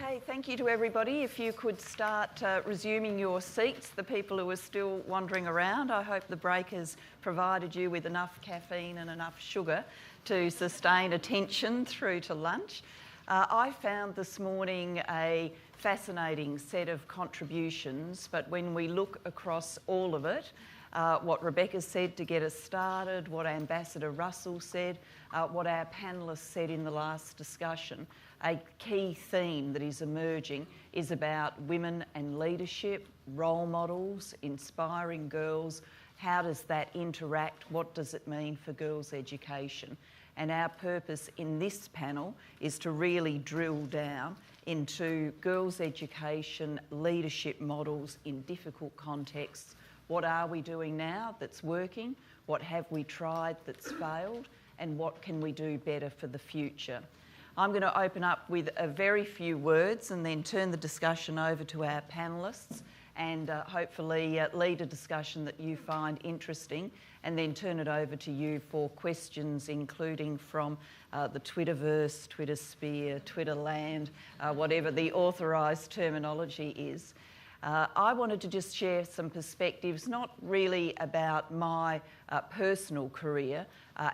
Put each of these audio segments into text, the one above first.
Okay, thank you to everybody. If you could start resuming your seats, the people who are still wandering around, I hope the break has provided you with enough caffeine and enough sugar to sustain attention through to lunch. I found this morning a fascinating set of contributions, but when we look across all of it, what Rebecca said to get us started, what Ambassador Russell said, what our panellists said in the last discussion, a key theme that is emerging is about women and leadership, role models, inspiring girls. How does that interact? What does it mean for girls' education? And our purpose in this panel is to really drill down into girls' education, leadership models in difficult contexts. What are we doing now that's working? What have we tried that's failed? And what can we do better for the future? I'm going to open up with a very few words and then turn the discussion over to our panellists and hopefully lead a discussion that you find interesting, and then turn it over to you for questions, including from the Twitterverse, Twitter sphere, Twitterland, whatever the authorised terminology is. I wanted to just share some perspectives, not really about my personal career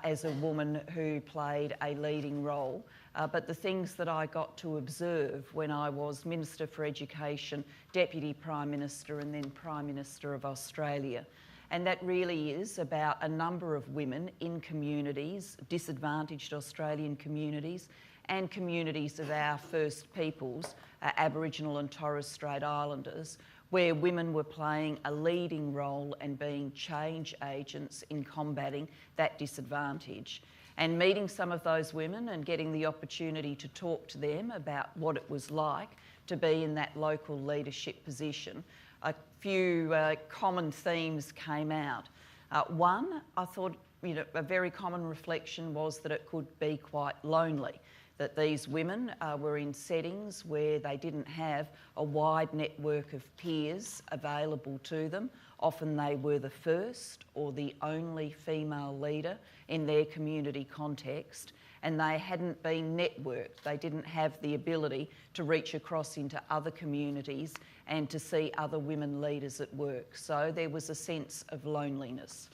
as a woman who played a leading role, but the things that I got to observe when I was Minister for Education, Deputy Prime Minister and then Prime Minister of Australia. And that really is about a number of women in communities, disadvantaged Australian communities, and communities of our First Peoples, Aboriginal and Torres Strait Islanders, where women were playing a leading role and being change agents in combating that disadvantage. And meeting some of those women and getting the opportunity to talk to them about what it was like to be in that local leadership position, a few common themes came out. One, I thought, a very common reflection was that it could be quite lonely, that these women were in settings where they didn't have a wide network of peers available to them. Often they were the first or the only female leader in their community context, and they hadn't been networked. They didn't have the ability to reach across into other communities and to see other women leaders at work. So there was a sense of loneliness.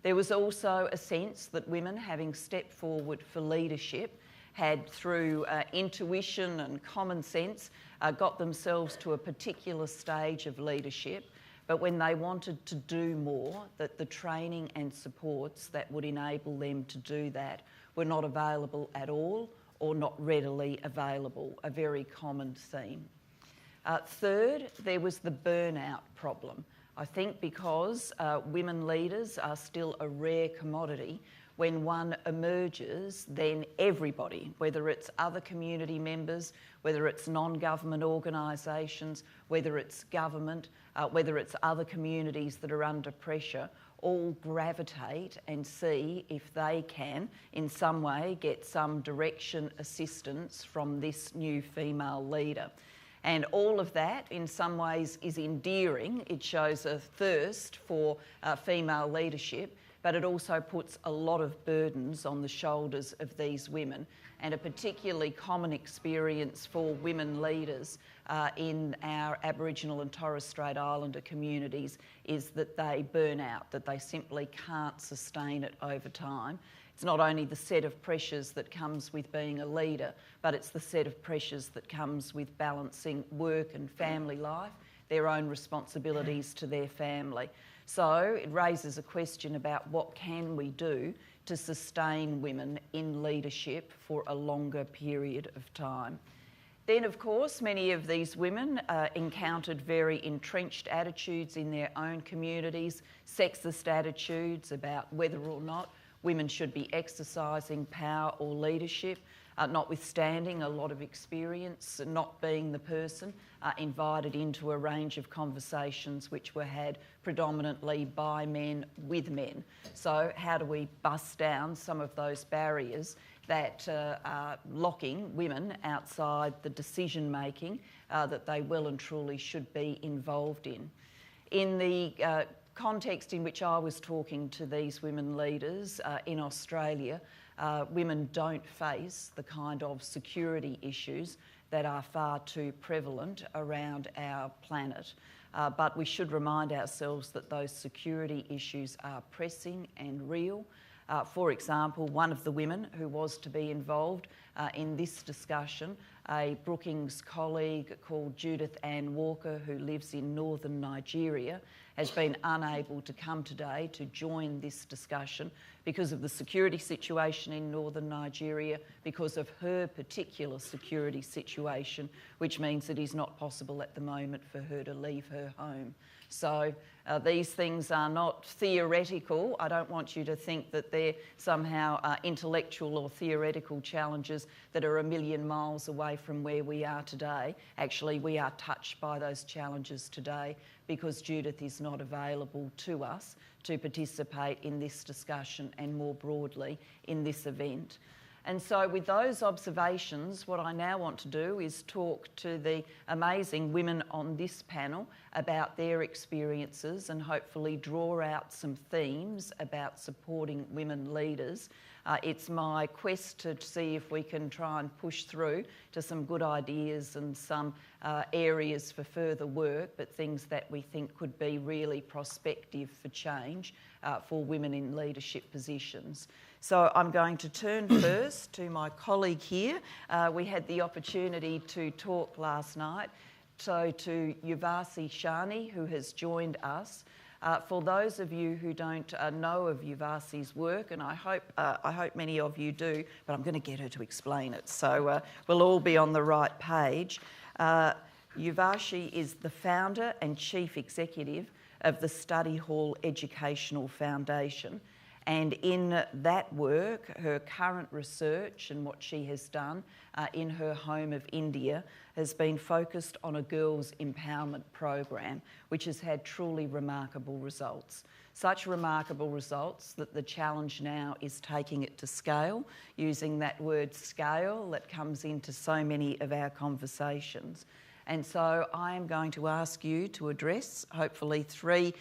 There was also a sense that women, having stepped forward for leadership, had, through intuition and common sense, got themselves to a particular stage of leadership, but when they wanted to do more, that the training and supports that would enable them to do that were not available at all or not readily available, a very common theme. Third, there was the burnout problem. I think because women leaders are still a rare commodity, when one emerges, then everybody, whether it's other community members, whether it's non-government organisations, whether it's government, whether it's other communities that are under pressure, all gravitate and see if they can, in some way, get some direction, assistance from this new female leader. And all of that, in some ways, is endearing. It shows a thirst for female leadership, but it also puts a lot of burdens on the shoulders of these women. And a particularly common experience for women leaders in our Aboriginal and Torres Strait Islander communities is that they burn out, that they simply can't sustain it over time. It's not only the set of pressures that comes with being a leader, but it's the set of pressures that comes with balancing work and family life, their own responsibilities to their family. So it raises a question about what can we do to sustain women in leadership for a longer period of time. Then, of course, many of these women encountered very entrenched attitudes in their own communities, sexist attitudes about whether or not women should be exercising power or leadership, notwithstanding a lot of experience, not being the person invited into a range of conversations which were had predominantly by men with men. So how do we bust down some of those barriers that are locking women outside the decision making that they well and truly should be involved in? In the context in which I was talking to these women leaders in Australia, women don't face the kind of security issues that are far too prevalent around our planet. But we should remind ourselves that those security issues are pressing and real. For example, one of the women who was to be involved in this discussion, a Brookings colleague called Judith Ann Walker, who lives in northern Nigeria, has been unable to come today to join this discussion because of the security situation in northern Nigeria, because of her particular security situation, which means it is not possible at the moment for her to leave her home. So these things are not theoretical. I don't want you to think that they're somehow intellectual or theoretical challenges that are a million miles away from where we are today. Actually, we are touched by those challenges today because Judith is not available to us to participate in this discussion and more broadly in this event. And so with those observations, what I now want to do is talk to the amazing women on this panel about their experiences and hopefully draw out some themes about supporting women leaders. It's my quest to see if we can try and push through to some good ideas and some areas for further work, but things that we think could be really prospective for change for women in leadership positions. So I'm going to turn first to my colleague here. We had the opportunity to talk last night, so to Uvasi Shani, who has joined us. For those of you who don't know of Uvasi's work, and I hope many of you do, but I'm going to get her to explain it, so we'll all be on the right page. Uvasi is the founder and chief executive of the Study Hall Educational Foundation. And in that work, her current research and what she has done in her home of India has been focused on a girls' empowerment program, which has had truly remarkable results. Such remarkable results that the challenge now is taking it to scale, using that word scale that comes into so many of our conversations. And so I am going to ask you to address, hopefully, three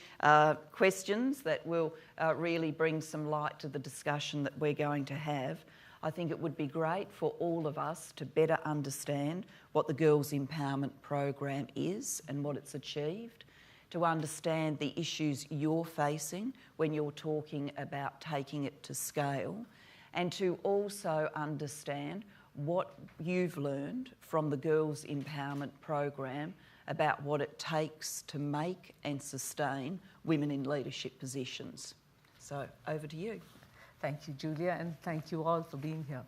questions that will really bring some light to the discussion that we're going to have. I think it would be great for all of us to better understand what the Girls Empowerment Program is and what it's achieved, to understand the issues you're facing when you're talking about taking it to scale, and to also understand what you've learned from the Girls Empowerment Program about what it takes to make and sustain women in leadership positions. So over to you. Thank you, Julia, and thank you all for being here.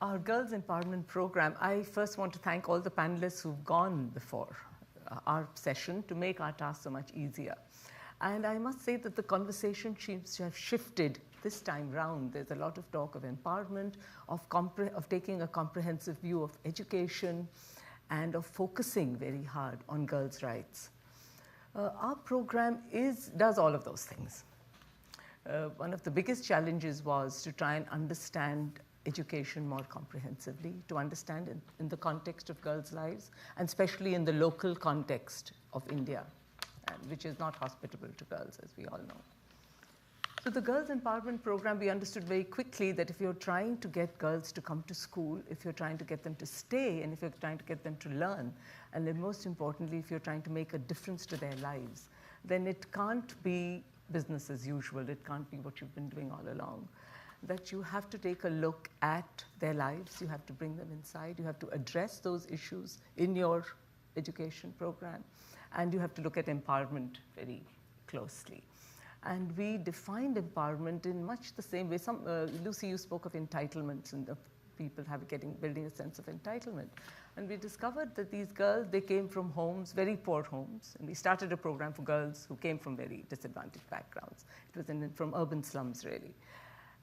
Our Girls Empowerment Program, I first want to thank all the panelists who've gone before our session to make our task so much easier. And I must say that the conversation seems to have shifted this time round. There's a lot of talk of empowerment, of taking a comprehensive view of education, and of focusing very hard on girls' rights. Our program does all of those things. One of the biggest challenges was to try and understand education more comprehensively, to understand it in the context of girls' lives, and especially in the local context of India, which is not hospitable to girls, as we all know. So the Girls Empowerment Program, we understood very quickly that if you're trying to get girls to come to school, if you're trying to get them to stay, and if you're trying to get them to learn, and then most importantly, if you're trying to make a difference to their lives, then it can't be business as usual. It can't be what you've been doing all along. That you have to take a look at their lives, you have to bring them inside, you have to address those issues in your education program, and you have to look at empowerment very closely. And we defined empowerment in much the same way. Lucy, you spoke of entitlements and of people building a sense of entitlement. And we discovered that these girls, they came from homes, very poor homes. And we started a program for girls who came from very disadvantaged backgrounds. It was from urban slums, really.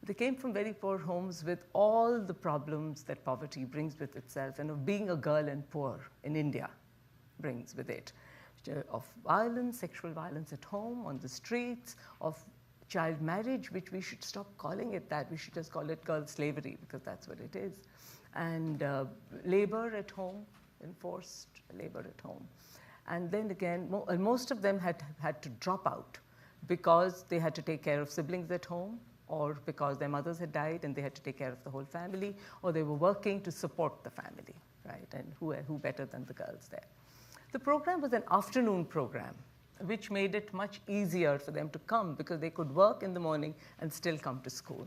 They came from very poor homes with all the problems that poverty brings with itself, and of being a girl and poor in India brings with it. Of violence, sexual violence at home, on the streets, of child marriage, which we should stop calling it that. We should just call it girl slavery, because that's what it is. And labor at home, enforced labor at home. And then again, most of them had to drop out because they had to take care of siblings at home, or because their mothers had died and they had to take care of the whole family, or they were working to support the family, right? And who better than the girls there? The program was an afternoon program, which made it much easier for them to come because they could work in the morning and still come to school.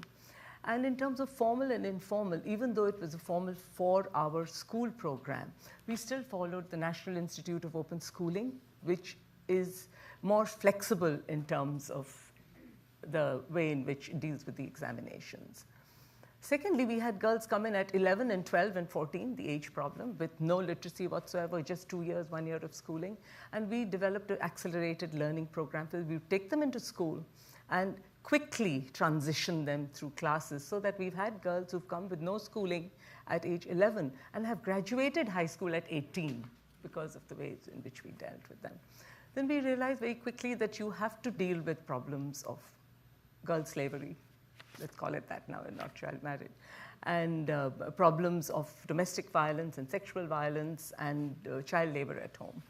And in terms of formal and informal, even though it was a formal 4-hour school program, we still followed the National Institute of Open Schooling, which is more flexible in terms of the way in which it deals with the examinations. Secondly, we had girls come in at 11 and 12 and 14, the age problem, with no literacy whatsoever, just 2 years, 1 year of schooling. And we developed an accelerated learning program. So we would take them into school and quickly transition them through classes, so that we've had girls who've come with no schooling at age 11 and have graduated high school at 18 because of the ways in which we dealt with them. Then we realized very quickly that you have to deal with problems of girl slavery, let's call it that now and not child marriage, and problems of domestic violence and sexual violence and child labor at home.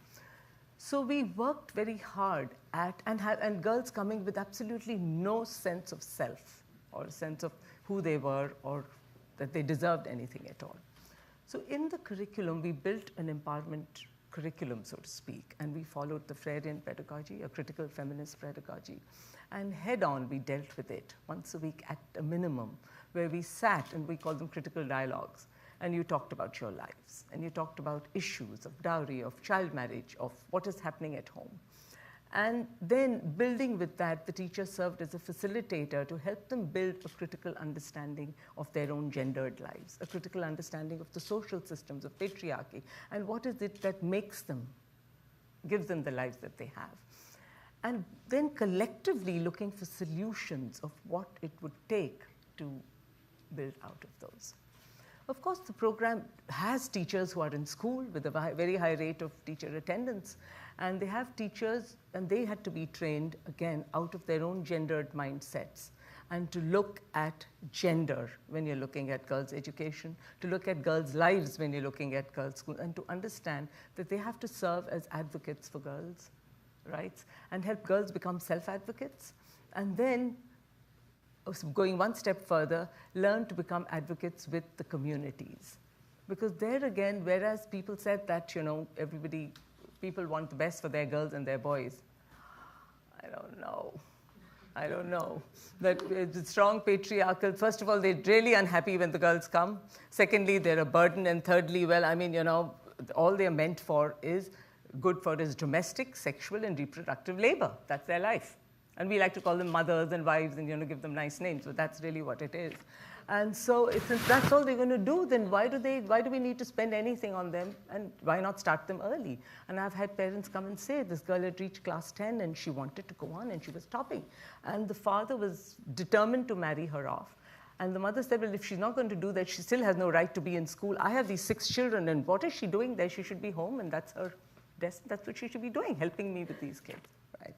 So we worked very hard at, and girls coming with absolutely no sense of self or a sense of who they were or that they deserved anything at all. So in the curriculum, we built an empowerment curriculum, so to speak, and we followed the Freirean pedagogy, a critical feminist pedagogy. And head-on, we dealt with it once a week at a minimum, where we sat, and we call them critical dialogues, and you talked about your lives, and you talked about issues of dowry, of child marriage, of what is happening at home. And then building with that, the teacher served as a facilitator to help them build a critical understanding of their own gendered lives, a critical understanding of the social systems of patriarchy, and what is it that makes them, gives them the lives that they have. And then collectively looking for solutions of what it would take to build out of those. Of course, the program has teachers who are in school with a very high rate of teacher attendance. And they have teachers, and they had to be trained, again, out of their own gendered mindsets, and to look at gender when you're looking at girls' education, to look at girls' lives when you're looking at girls' school, and to understand that they have to serve as advocates for girls' rights and help girls become self-advocates. And then, going one step further, learn to become advocates with the communities. Because there again, whereas people said that, people want the best for their girls and their boys, I don't know. That it's strong patriarchal. First of all, they're really unhappy when the girls come. Secondly, they're a burden. And thirdly, all they're meant for is good for is domestic, sexual, and reproductive labor. That's their life. And we like to call them mothers and wives and give them nice names, but that's really what it is. And so since that's all they're going to do, then why do we need to spend anything on them, and why not start them early? And I've had parents come and say, this girl had reached class 10 and she wanted to go on and she was topping. And the father was determined to marry her off. And the mother said, well, if she's not going to do that, she still has no right to be in school. I have these 6 children, and what is she doing there? She should be home, and that's her destiny. That's what she should be doing, helping me with these kids, right?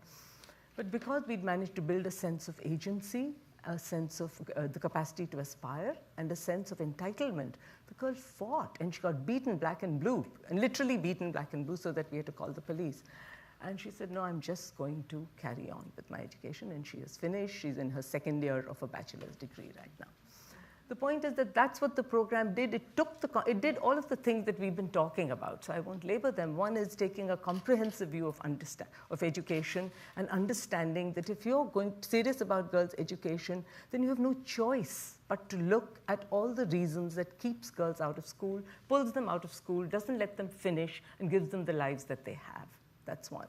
But because we'd managed to build a sense of agency, a sense of the capacity to aspire, and a sense of entitlement, the girl fought, and she got beaten black and blue, and literally beaten black and blue, so that we had to call the police. And she said, no, I'm just going to carry on with my education, and she has finished. She's in her 2nd year of a bachelor's degree right now. The point is that that's what the program did. It did all of the things that we've been talking about, so I won't labor them. One is taking a comprehensive view of education and understanding that if you're going serious about girls' education, then you have no choice but to look at all the reasons that keeps girls out of school, pulls them out of school, doesn't let them finish, and gives them the lives that they have. That's one.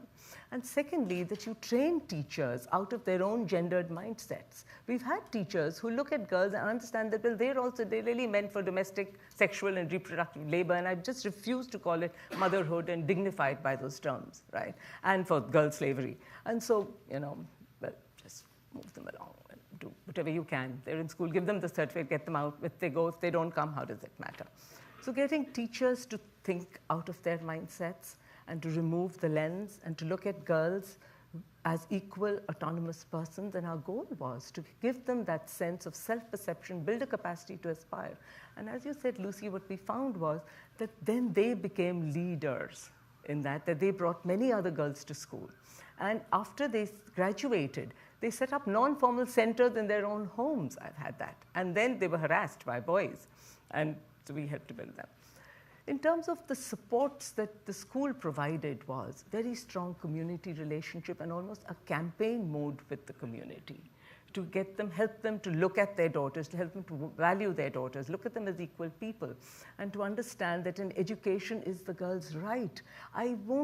And secondly, that you train teachers out of their own gendered mindsets. We've had teachers who look at girls and understand that, well, they're really meant for domestic, sexual, and reproductive labor, and I just refuse to call it motherhood and dignify it by those terms, right? And for girl slavery. And so, just move them along and do whatever you can. They're in school, give them the certificate, get them out. If they go, if they don't come, how does it matter? So getting teachers to think out of their mindsets, and to remove the lens, and to look at girls as equal autonomous persons. And our goal was to give them that sense of self-perception, build a capacity to aspire. And as you said, Lucy, what we found was that then they became leaders in that they brought many other girls to school. And after they graduated, They set up non-formal centers in their own homes. I've had that. And then they were harassed by boys. And so we helped to build them. In terms of the supports that the school provided was very strong community relationship and almost a campaign mode with the community to get them, help them to look at their daughters, to help them to value their daughters, look at them as equal people, and to understand that an education is the girl's right.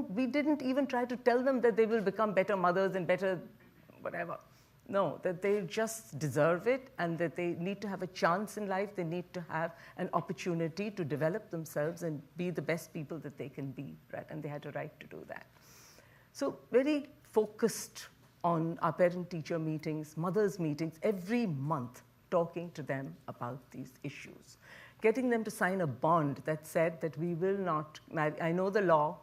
We didn't even try to tell them that they will become better mothers and better whatever. No, that they just deserve it and that they need to have a chance in life. They need to have an opportunity to develop themselves and be the best people that they can be, right? And they had a right to do that. So very focused on our parent-teacher meetings, mothers' meetings, every month, talking to them about these issues. Getting them to sign a bond that said that we will not marry. I know the law,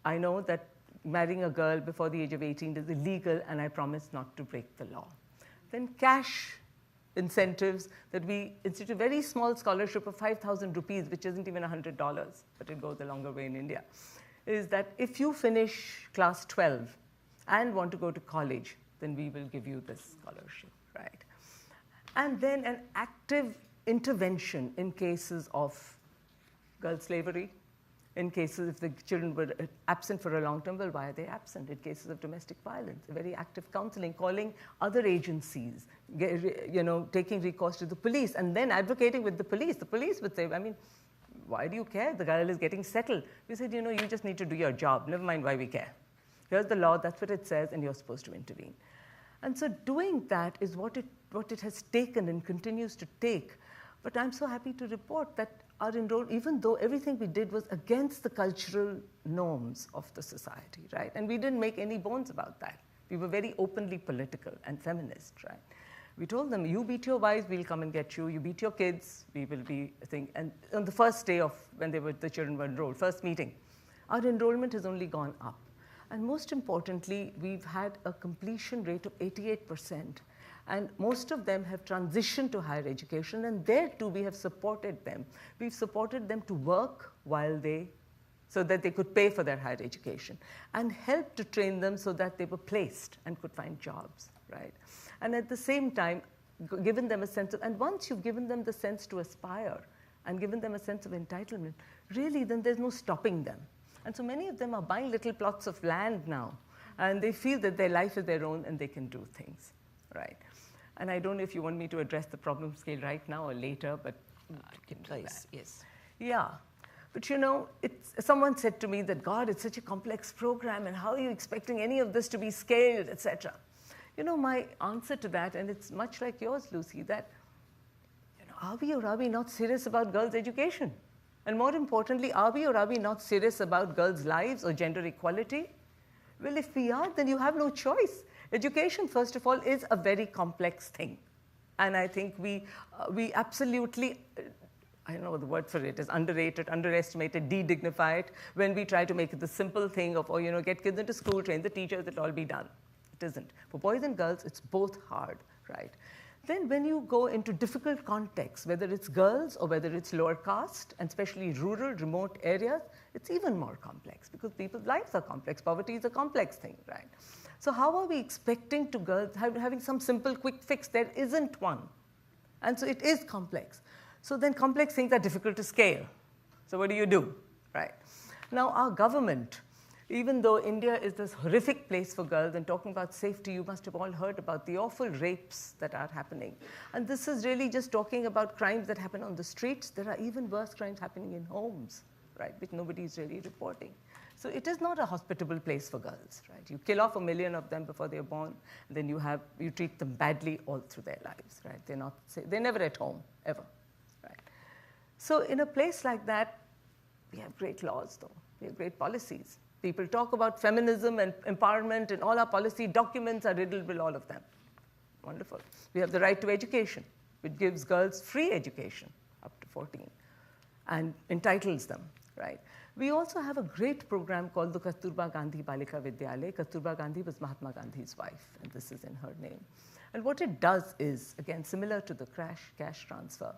I know that marrying a girl before the age of 18 is illegal, and I promise not to break the law. Then cash incentives, that we institute a very small scholarship of 5,000 rupees, which isn't even $100, but it goes a longer way in India, is that if you finish class 12 and want to go to college, then we will give you this scholarship, right? And then an active intervention in cases of girl slavery, in cases if the children were absent for a long time, well, why are they absent? In cases of domestic violence, very active counseling, calling other agencies, taking recourse to the police, and then advocating with the police. The police would say, I mean, why do you care? The girl is getting settled. We said, you just need to do your job. Never mind why we care. Here's the law, that's what it says, and you're supposed to intervene. And so doing that is what it has taken and continues to take. But I'm so happy to report that our enrollment, even though everything we did was against the cultural norms of the society, right? And we didn't make any bones about that. We were very openly political and feminist, right? We told them, you beat your wives, we'll come and get you. You beat your kids, we will be a thing. And on the first day of when the children were enrolled, first meeting, our enrollment has only gone up. And most importantly, we've had a completion rate of 88%. And most of them have transitioned to higher education, and there too we have supported them. We've supported them to work so that they could pay for their higher education, and helped to train them so that they were placed and could find jobs, right? And at the same time, given them a sense of, and once you've given them the sense to aspire and given them a sense of entitlement, really then there's no stopping them. And so many of them are buying little plots of land now, and they feel that their life is their own and they can do things, right? And I don't know if you want me to address the problem scale right now or later, but please, yes. Yeah, but someone said to me that, God, it's such a complex program, and how are you expecting any of this to be scaled, etc. My answer to that, and it's much like yours, Lucy, that are we or are we not serious about girls' education? And more importantly, are we or are we not serious about girls' lives or gender equality? Well, if we are, then you have no choice. Education, first of all, is a very complex thing. And I think we absolutely, I don't know what the word for it is, underrated, underestimated, de-dignify it when we try to make it the simple thing of, get kids into school, train the teachers, it'll all be done. It isn't. For boys and girls, it's both hard, right? Then when you go into difficult contexts, whether it's girls or whether it's lower caste, and especially rural, remote areas, it's even more complex because people's lives are complex. Poverty is a complex thing, right? So how are we expecting to girls having some simple quick fix? There isn't one. And so it is complex. So then complex things are difficult to scale. So what do you do, right? Now our government, even though India is this horrific place for girls, and talking about safety, you must have all heard about the awful rapes that are happening. And this is really just talking about crimes that happen on the streets. There are even worse crimes happening in homes, right, which nobody is really reporting. So it is not a hospitable place for girls, right? You kill off 1 million of them before they're born, and then you treat them badly all through their lives, right? They're never at home, ever, right? So in a place like that, we have great laws, though. We have great policies. People talk about feminism and empowerment, and all our policy documents are riddled with all of them. Wonderful. We have the right to education, which gives girls free education up to 14 and entitles them, right? We also have a great program called the Kasturba Gandhi Balika Vidyalaya. Kasturba Gandhi was Mahatma Gandhi's wife, and this is in her name. And what it does is, again, similar to the cash transfer.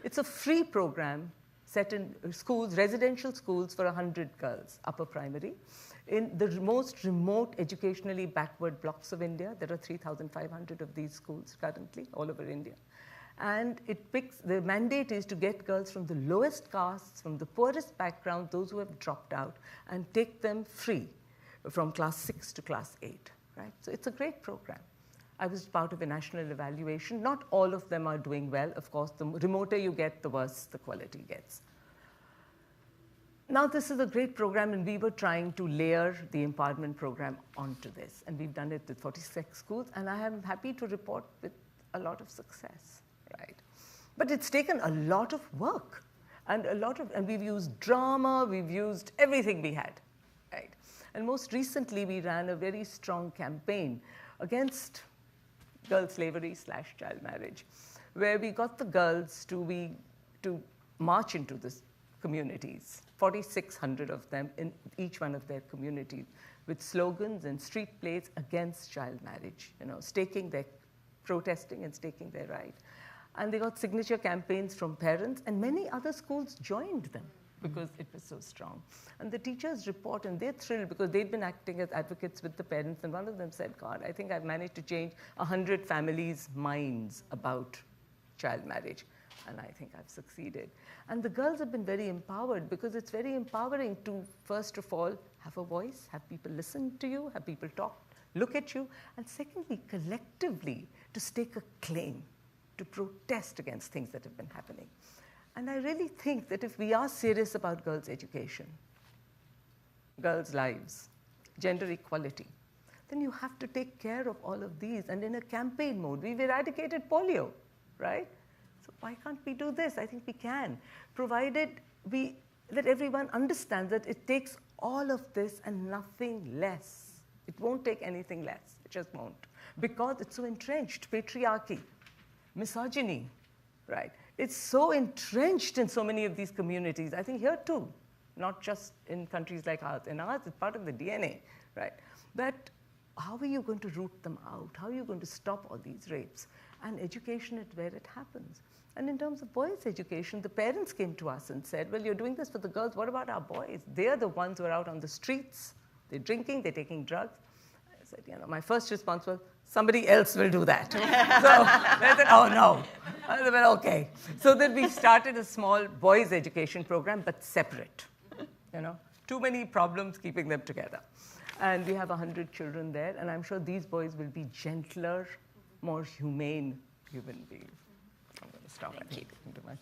It's a free program set in schools, residential schools for 100 girls, upper primary. In the most remote, educationally backward blocks of India, there are 3,500 of these schools currently all over India. And the mandate is to get girls from the lowest castes, from the poorest background, those who have dropped out, and take them free from class 6 to class 8, right? So it's a great program. I was part of a national evaluation. Not all of them are doing well. Of course, the remoter you get, the worse the quality gets. Now, this is a great program, and we were trying to layer the empowerment program onto this. And we've done it with 46 schools, and I am happy to report with a lot of success. Right. But it's taken a lot of work and we've used drama, we've used everything we had, right? And most recently, we ran a very strong campaign against girl slavery / child marriage, where we got the girls to march into these communities, 4,600 of them in each one of their communities, with slogans and street plays against child marriage, protesting and staking their right. And they got signature campaigns from parents, and many other schools joined them because it was so strong. And the teachers report, and they're thrilled because they'd been acting as advocates with the parents, and one of them said, God, I think I've managed to change 100 families' minds about child marriage, and I think I've succeeded. And the girls have been very empowered because it's very empowering to, first of all, have a voice, have people listen to you, have people talk, look at you, and secondly, collectively, to stake a claim, to protest against things that have been happening. And I really think that if we are serious about girls' education, girls' lives, gender equality, then you have to take care of all of these. And in a campaign mode, we've eradicated polio, right? So why can't we do this? I think we can, provided that everyone understands that it takes all of this and nothing less. It won't take anything less. It just won't. Because it's so entrenched. Patriarchy, misogyny, right? It's so entrenched in so many of these communities. I think here too, not just in countries like ours. In ours, it's part of the DNA, right? But how are you going to root them out? How are you going to stop all these rapes? And education is where it happens. And in terms of boys' education, the parents came to us and said, well, you're doing this for the girls. What about our boys? They're the ones who are out on the streets. They're drinking, they're taking drugs. I said, my first response was, somebody else will do that. So they said, oh, no. I said, well, okay. So then we started a small boys' education program, but separate. Too many problems keeping them together. And we have 100 children there, and I'm sure these boys will be gentler, more humane human beings. I'm going to stop. Thank you.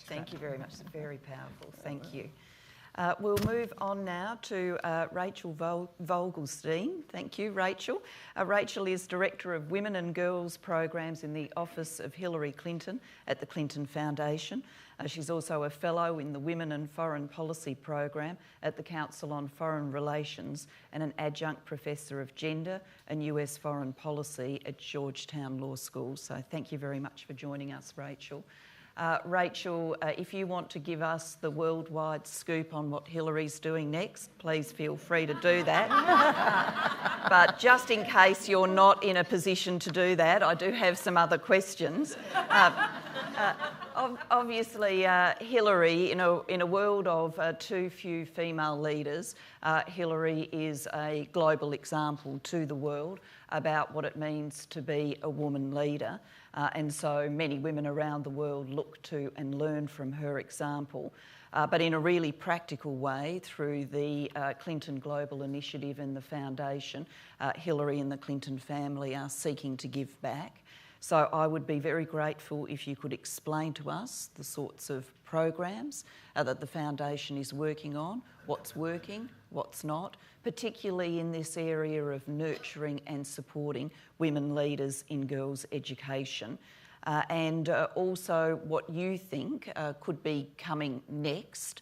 Thank you very much. Very powerful. Thank you. We'll move on now to Rachel Vogelstein. Thank you, Rachel. Rachel is Director of Women and Girls Programs in the Office of Hillary Clinton at the Clinton Foundation. She's also a Fellow in the Women and Foreign Policy Program at the Council on Foreign Relations and an Adjunct Professor of Gender and US Foreign Policy at Georgetown Law School. So thank you very much for joining us, Rachel. Rachel, if you want to give us the worldwide scoop on what Hillary's doing next, please feel free to do that. But just in case you're not in a position to do that, I do have some other questions. Obviously, Hillary, in a world of too few female leaders, Hillary is a global example to the world about what it means to be a woman leader. And so many women around the world look to and learn from her example, but in a really practical way through the Clinton Global Initiative and the Foundation. Hillary and the Clinton family are seeking to give back. So I would be very grateful if you could explain to us the sorts of programs that the Foundation is working on, what's working, what's not, particularly in this area of nurturing and supporting women leaders in girls' education, and also what you think could be coming next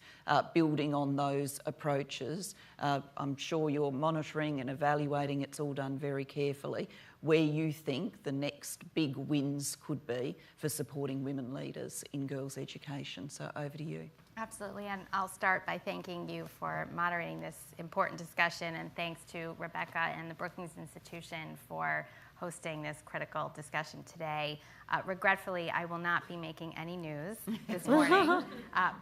building on those approaches. I'm sure you're monitoring and evaluating, it's all done very carefully, where you think the next big wins could be for supporting women leaders in girls' education. So over to you. Absolutely, and I'll start by thanking you for moderating this important discussion, and thanks to Rebecca and the Brookings Institution for hosting this critical discussion today. Regretfully, I will not be making any news this morning,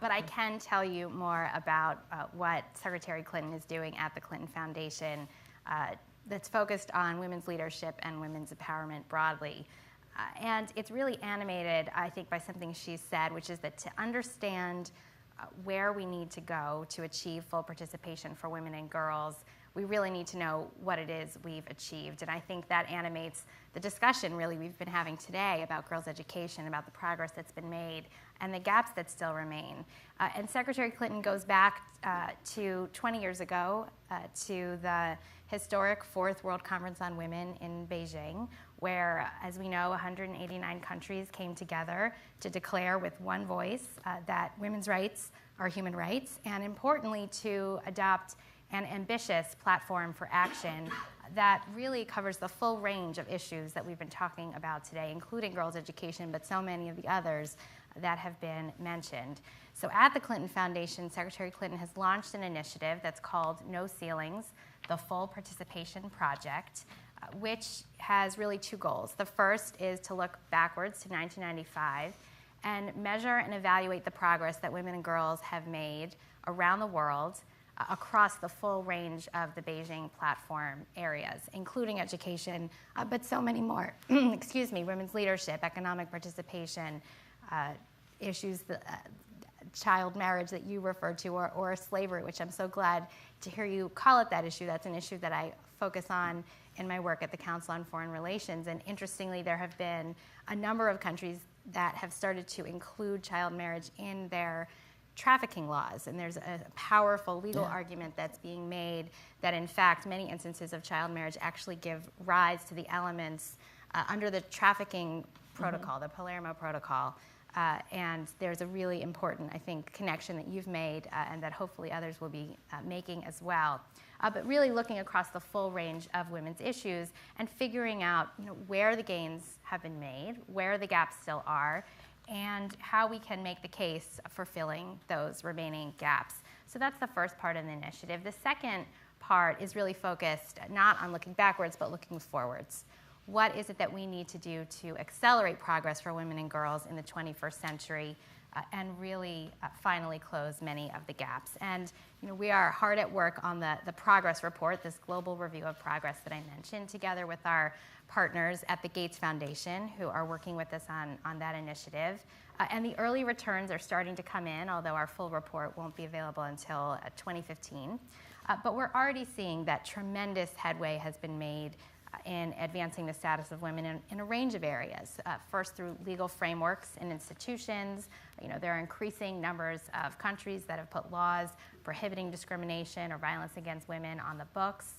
but I can tell you more about what Secretary Clinton is doing at the Clinton Foundation that's focused on women's leadership and women's empowerment broadly. And it's really animated, I think, by something she's said, which is that to understand where we need to go to achieve full participation for women and girls, we really need to know what it is we've achieved. And I think that animates the discussion really we've been having today about girls' education, about the progress that's been made, and the gaps that still remain. And Secretary Clinton goes back to 20 years ago to the historic Fourth World Conference on Women in Beijing, where, as we know, 189 countries came together to declare with one voice that women's rights are human rights, and importantly, to adopt an ambitious platform for action that really covers the full range of issues that we've been talking about today, including girls' education, but so many of the others that have been mentioned. So at the Clinton Foundation, Secretary Clinton has launched an initiative that's called No Ceilings, the Full Participation Project, which has really two goals. The first is to look backwards to 1995 and measure and evaluate the progress that women and girls have made around the world across the full range of the Beijing platform areas, including education, but so many more. Excuse me, women's leadership, economic participation, issues, child marriage that you referred to, or slavery, which I'm so glad to hear you call it that issue. That's an issue that I focus on in my work at the Council on Foreign Relations. And interestingly, there have been a number of countries that have started to include child marriage in their trafficking laws, and there's a powerful legal argument that's being made that in fact many instances of child marriage actually give rise to the elements under the trafficking protocol, the Palermo Protocol, and there's a really important, I think, connection that you've made and that hopefully others will be making as well. But really looking across the full range of women's issues and figuring out, where the gains have been made, where the gaps still are, and how we can make the case for filling those remaining gaps. So that's the first part of the initiative. The second part is really focused not on looking backwards, but looking forwards. What is it that we need to do to accelerate progress for women and girls in the 21st century and really finally close many of the gaps? And we are hard at work on the progress report, this global review of progress that I mentioned, together with our partners at the Gates Foundation, who are working with us on that initiative. And the early returns are starting to come in, although our full report won't be available until 2015. But we're already seeing that tremendous headway has been made in advancing the status of women in a range of areas. First, through legal frameworks and institutions. There are increasing numbers of countries that have put laws prohibiting discrimination or violence against women on the books.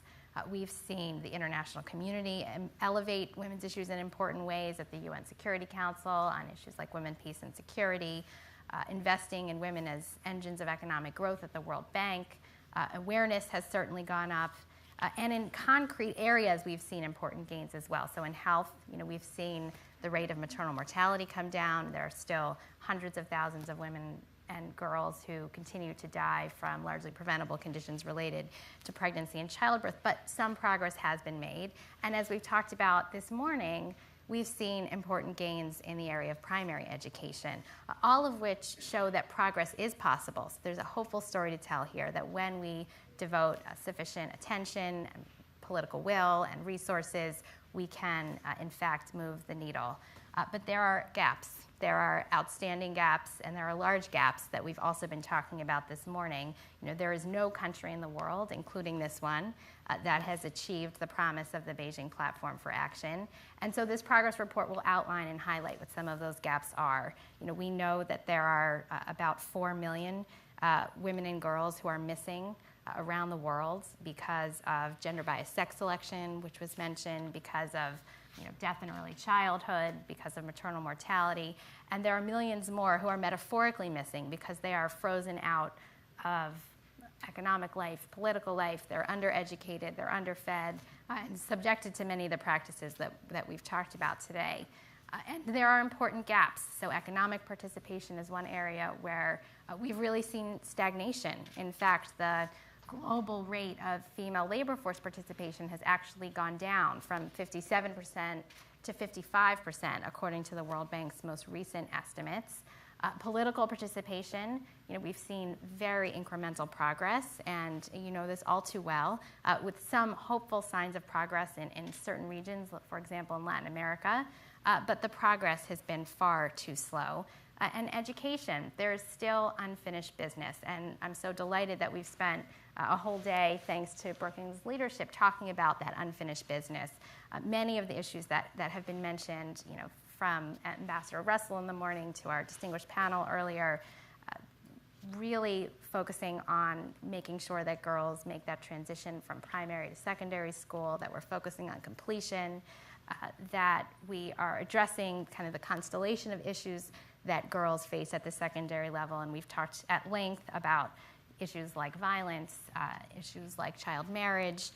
We've seen the international community elevate women's issues in important ways at the UN Security Council on issues like women, peace, and security, investing in women as engines of economic growth at the World Bank. Awareness has certainly gone up. And in concrete areas, we've seen important gains as well. So in health, we've seen the rate of maternal mortality come down. There are still hundreds of thousands of women and girls who continue to die from largely preventable conditions related to pregnancy and childbirth, but some progress has been made. And as we've talked about this morning, we've seen important gains in the area of primary education, all of which show that progress is possible. So there's a hopeful story to tell here, that when we devote sufficient attention, and political will, and resources, we can, in fact, move the needle. But there are gaps. There are outstanding gaps, and there are large gaps that we've also been talking about this morning. There is no country in the world, including this one, that has achieved the promise of the Beijing Platform for Action. And so this progress report will outline and highlight what some of those gaps are. We know that there are about 4 million women and girls who are missing around the world because of gender-biased sex selection, which was mentioned, because of death in early childhood, because of maternal mortality. And there are millions more who are metaphorically missing because they are frozen out of economic life, political life. They're undereducated, they're underfed, and subjected to many of the practices that we've talked about today. And there are important gaps. So economic participation is one area where we've really seen stagnation. In fact, the global rate of female labor force participation has actually gone down from 57% to 55%, according to the World Bank's most recent estimates. Political participation, we've seen very incremental progress, and you know this all too well, with some hopeful signs of progress in certain regions, for example, in Latin America, but the progress has been far too slow. And education, there's still unfinished business, and I'm so delighted that we've spent a whole day, thanks to Brookings' leadership, talking about that unfinished business. Many of the issues that have been mentioned, from Ambassador Russell in the morning to our distinguished panel earlier, really focusing on making sure that girls make that transition from primary to secondary school, that we're focusing on completion, that we are addressing kind of the constellation of issues that girls face at the secondary level. And we've talked at length about issues like violence, issues like child marriage.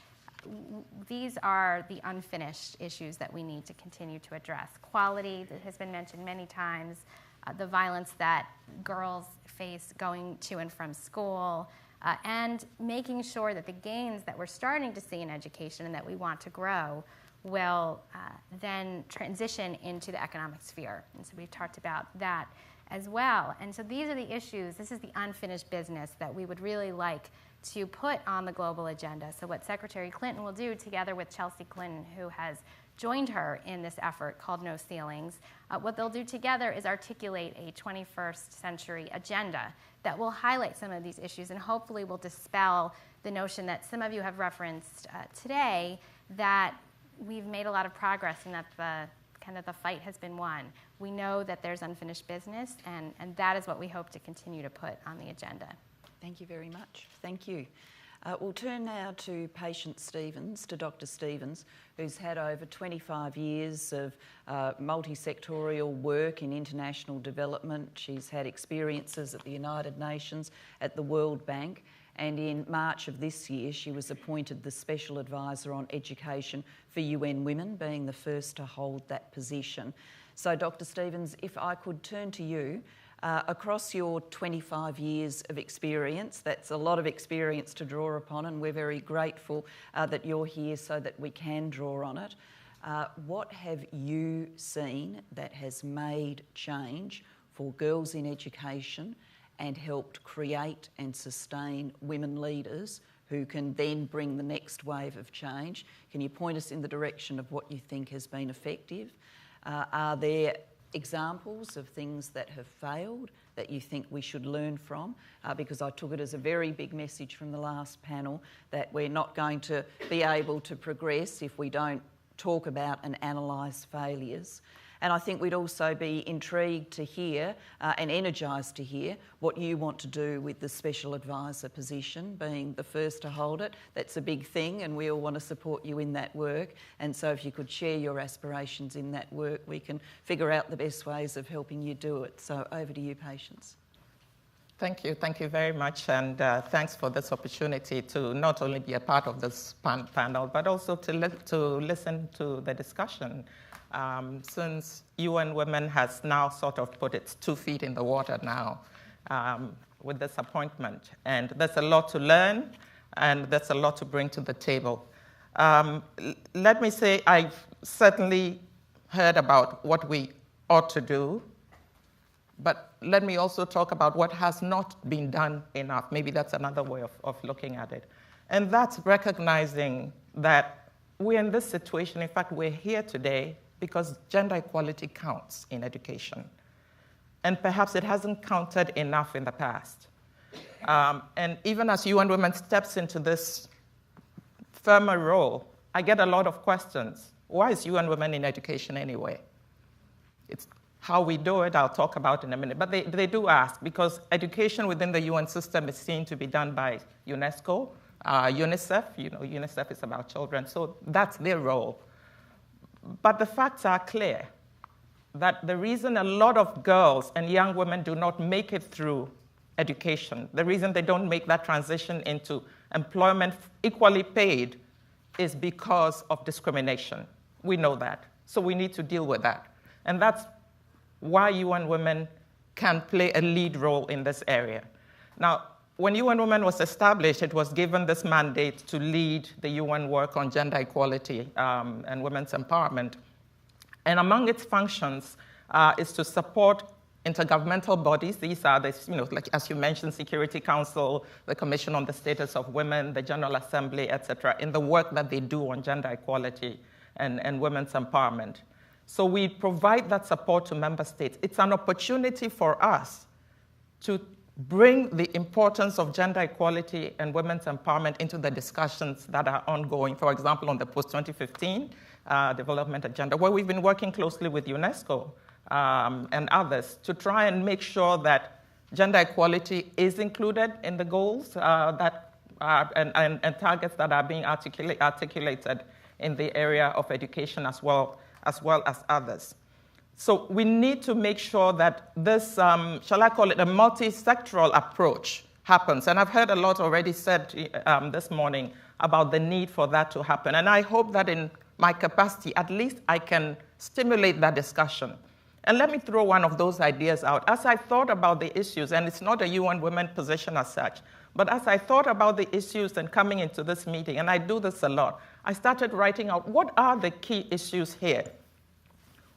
These are the unfinished issues that we need to continue to address. Quality, that has been mentioned many times, the violence that girls face going to and from school, and making sure that the gains that we're starting to see in education and that we want to grow will then transition into the economic sphere. And so we've talked about that as well. And so these are the issues, this is the unfinished business that we would really like to put on the global agenda. So what Secretary Clinton will do, together with Chelsea Clinton, who has joined her in this effort called No Ceilings, what they'll do together is articulate a 21st century agenda that will highlight some of these issues and hopefully will dispel the notion that some of you have referenced today, that we've made a lot of progress and that the fight has been won. We know that there's unfinished business, and that is what we hope to continue to put on the agenda. Thank you very much. Thank you. We'll turn now to Patient Stevens, to Dr. Stevens, who's had over 25 years of multi-sectorial work in international development. She's had experiences at the United Nations, at the World Bank, and in March of this year she was appointed the Special Advisor on Education for UN Women, being the first to hold that position. So Dr. Stevens, if I could turn to you, across your 25 years of experience, that's a lot of experience to draw upon, and we're very grateful that you're here so that we can draw on it. What have you seen that has made change for girls in education and helped create and sustain women leaders who can then bring the next wave of change? Can you point us in the direction of what you think has been effective? Are there examples of things that have failed that you think we should learn from? Because I took it as a very big message from the last panel that we're not going to be able to progress if we don't talk about and analyse failures. And I think we'd also be intrigued to hear and energised to hear what you want to do with the Special Advisor position, being the first to hold it. That's a big thing, and we all want to support you in that work. And so if you could share your aspirations in that work, we can figure out the best ways of helping you do it. So over to you, Patience. Thank you very much, and thanks for this opportunity to not only be a part of this panel, but also to listen to the discussion. Since UN Women has now sort of put its 2 feet in the water now with this appointment. And there's a lot to learn, and there's a lot to bring to the table. Let me say I've certainly heard about what we ought to do, but let me also talk about what has not been done enough. Maybe that's another way of looking at it. And that's recognizing that we're in this situation. In fact, we're here today because gender equality counts in education. And perhaps it hasn't counted enough in the past. And even as UN Women steps into this firmer role, I get a lot of questions. Why is UN Women in education anyway? It's how we do it, I'll talk about in a minute. But they do ask, because education within the UN system is seen to be done by UNESCO, UNICEF. UNICEF is about children, so that's their role. But the facts are clear that the reason a lot of girls and young women do not make it through education. The reason they don't make that transition into employment equally paid is because of discrimination. We know that. So we need to deal with that. And that's why UN Women can play a lead role in this area. Now, when UN Women was established, it was given this mandate to lead the UN work on gender equality and women's empowerment. And among its functions is to support intergovernmental bodies. These are, like as you mentioned, Security Council, the Commission on the Status of Women, the General Assembly, et cetera, in the work that they do on gender equality and women's empowerment. So we provide that support to member states. It's an opportunity for us to bring the importance of gender equality and women's empowerment into the discussions that are ongoing, for example, on the post-2015 development agenda, where we've been working closely with UNESCO and others to try and make sure that gender equality is included in the goals and targets that are being articulated in the area of education as well as others. So we need to make sure that this, shall I call it a multi-sectoral approach happens. And I've heard a lot already said this morning about the need for that to happen. And I hope that in my capacity, at least I can stimulate that discussion. And let me throw one of those ideas out. As I thought about the issues, and it's not a UN Women position as such, but as I thought about the issues and coming into this meeting, and I do this a lot, I started writing out what are the key issues here.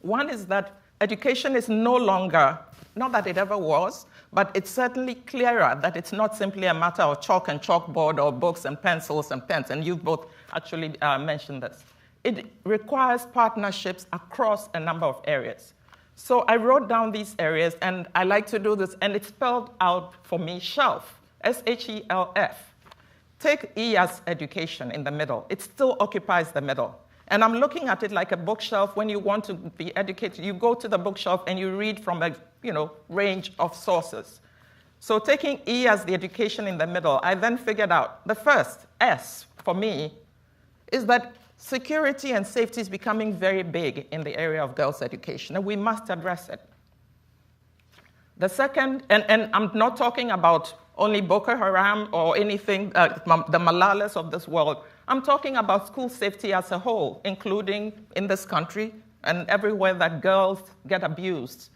One is that education is no longer, not that it ever was, but it's certainly clearer that it's not simply a matter of chalk and chalkboard or books and pencils and pens, and you both actually mentioned this. It requires partnerships across a number of areas. So I wrote down these areas, and I like to do this, and it's spelled out for me, SHELF, S-H-E-L-F. Take E as education in the middle. It still occupies the middle. And I'm looking at it like a bookshelf. When you want to be educated, you go to the bookshelf and you read from a range of sources. So taking E as the education in the middle, I then figured out the first, S, for me, is that security and safety is becoming very big in the area of girls' education, and we must address it. The second, and I'm not talking about only Boko Haram or anything, the Malalas of this world. I'm talking about school safety as a whole, including in this country and everywhere that girls get abused,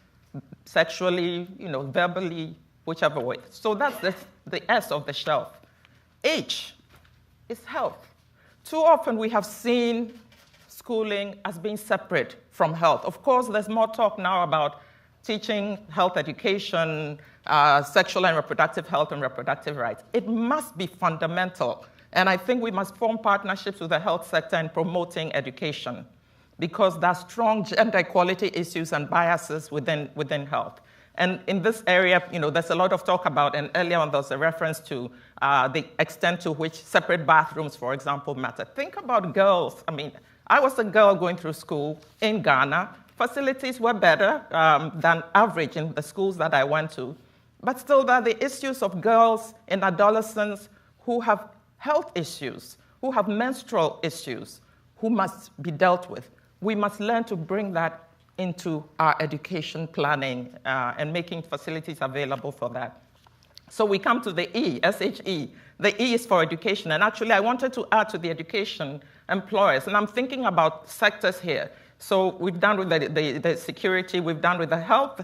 sexually, verbally, whichever way. So that's the S of the shelf. H is health. Too often we have seen schooling as being separate from health. Of course, there's more talk now about teaching health education, sexual and reproductive health and reproductive rights. It must be fundamental. And I think we must form partnerships with the health sector in promoting education, because there are strong gender equality issues and biases within health. And in this area, there's a lot of talk about, and earlier on there was a reference to the extent to which separate bathrooms, for example, matter. Think about girls. I mean, I was a girl going through school in Ghana. Facilities were better than average in the schools that I went to. But still, there are the issues of girls and adolescents who have health issues, who have menstrual issues, who must be dealt with. We must learn to bring that into our education planning and making facilities available for that. So we come to the E, S-H-E. The E is for education. And actually, I wanted to add to the education employers. And I'm thinking about sectors here. So we've done with the security, we've done with the health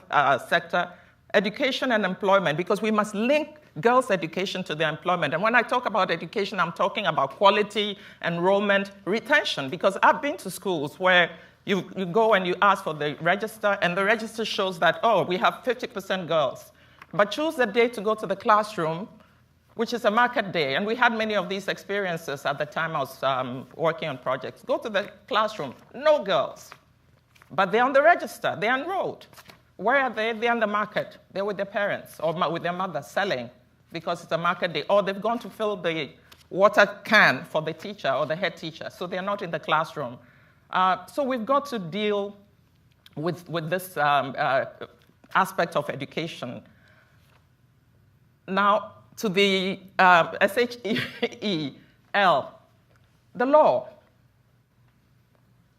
sector, education and employment, because we must link girls' education to their employment. And when I talk about education, I'm talking about quality, enrollment, retention, because I've been to schools where you go and you ask for the register, and the register shows that, oh, we have 50% girls. But choose the day to go to the classroom, which is a market day. And we had many of these experiences at the time I was working on projects. Go to the classroom, no girls. But they're on the register, they're enrolled. Where are they? They're in the market. They're with their parents or with their mother selling because it's a market day. Or they've gone to fill the water can for the teacher or the head teacher. So they're not in the classroom. So we've got to deal with this aspect of education. Now, to the S-H-E-L, the law.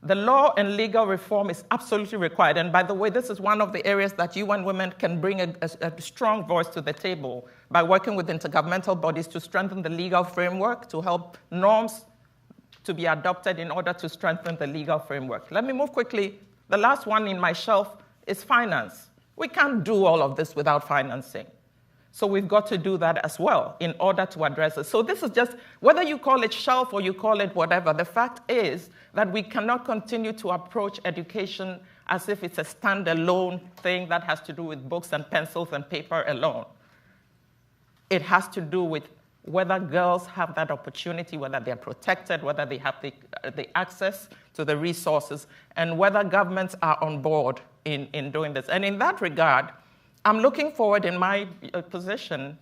the law and legal reform is absolutely required. And by the way, this is one of the areas that UN Women can bring a strong voice to the table by working with intergovernmental bodies to strengthen the legal framework, to help norms to be adopted in order to strengthen the legal framework. Let me move quickly. The last one in my shelf is finance. We can't do all of this without financing. So we've got to do that as well in order to address it. So this is just, whether you call it shelf or you call it whatever, the fact is that we cannot continue to approach education as if it's a standalone thing that has to do with books and pencils and paper alone. It has to do with whether girls have that opportunity, whether they're protected, whether they have the access to the resources, and whether governments are on board in doing this. And in that regard, I'm looking forward in my position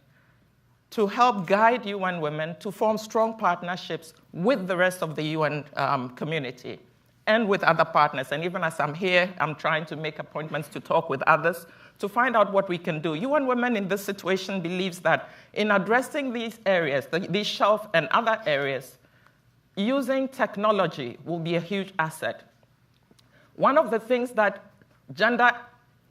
to help guide UN Women to form strong partnerships with the rest of the UN community and with other partners. And even as I'm here, I'm trying to make appointments to talk with others to find out what we can do. UN Women in this situation believes that in addressing these areas, these shelf and other areas, using technology will be a huge asset. One of the things that gender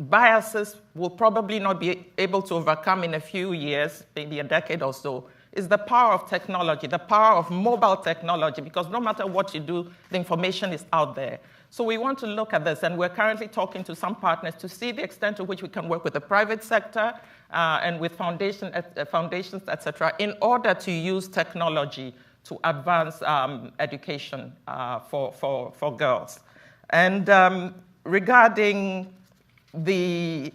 biases will probably not be able to overcome in a few years, maybe a decade or so, is the power of technology, the power of mobile technology, because no matter what you do, the information is out there. So we want to look at this, and we're currently talking to some partners to see the extent to which we can work with the private sector and with foundations, et cetera, in order to use technology to advance education for girls. And regarding the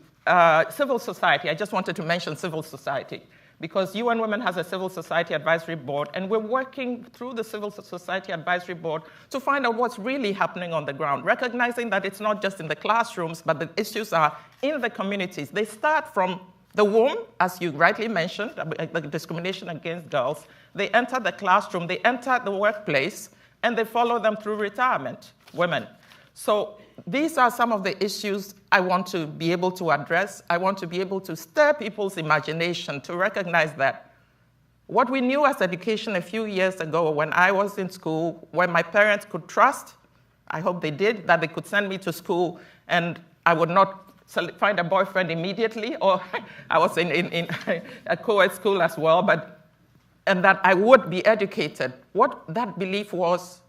civil society, I just wanted to mention civil society, because UN Women has a civil society advisory board, and we're working through the civil society advisory board to find out what's really happening on the ground, recognizing that it's not just in the classrooms, but the issues are in the communities. They start from the womb, as you rightly mentioned, the discrimination against girls. They enter the classroom, they enter the workplace, and they follow them through retirement, women. So these are some of the issues I want to be able to address. I want to be able to stir people's imagination to recognize that what we knew as education a few years ago when I was in school, when my parents could trust, I hope they did, that they could send me to school and I would not find a boyfriend immediately, or I was in a co-ed school as well, and that I would be educated. What that belief was,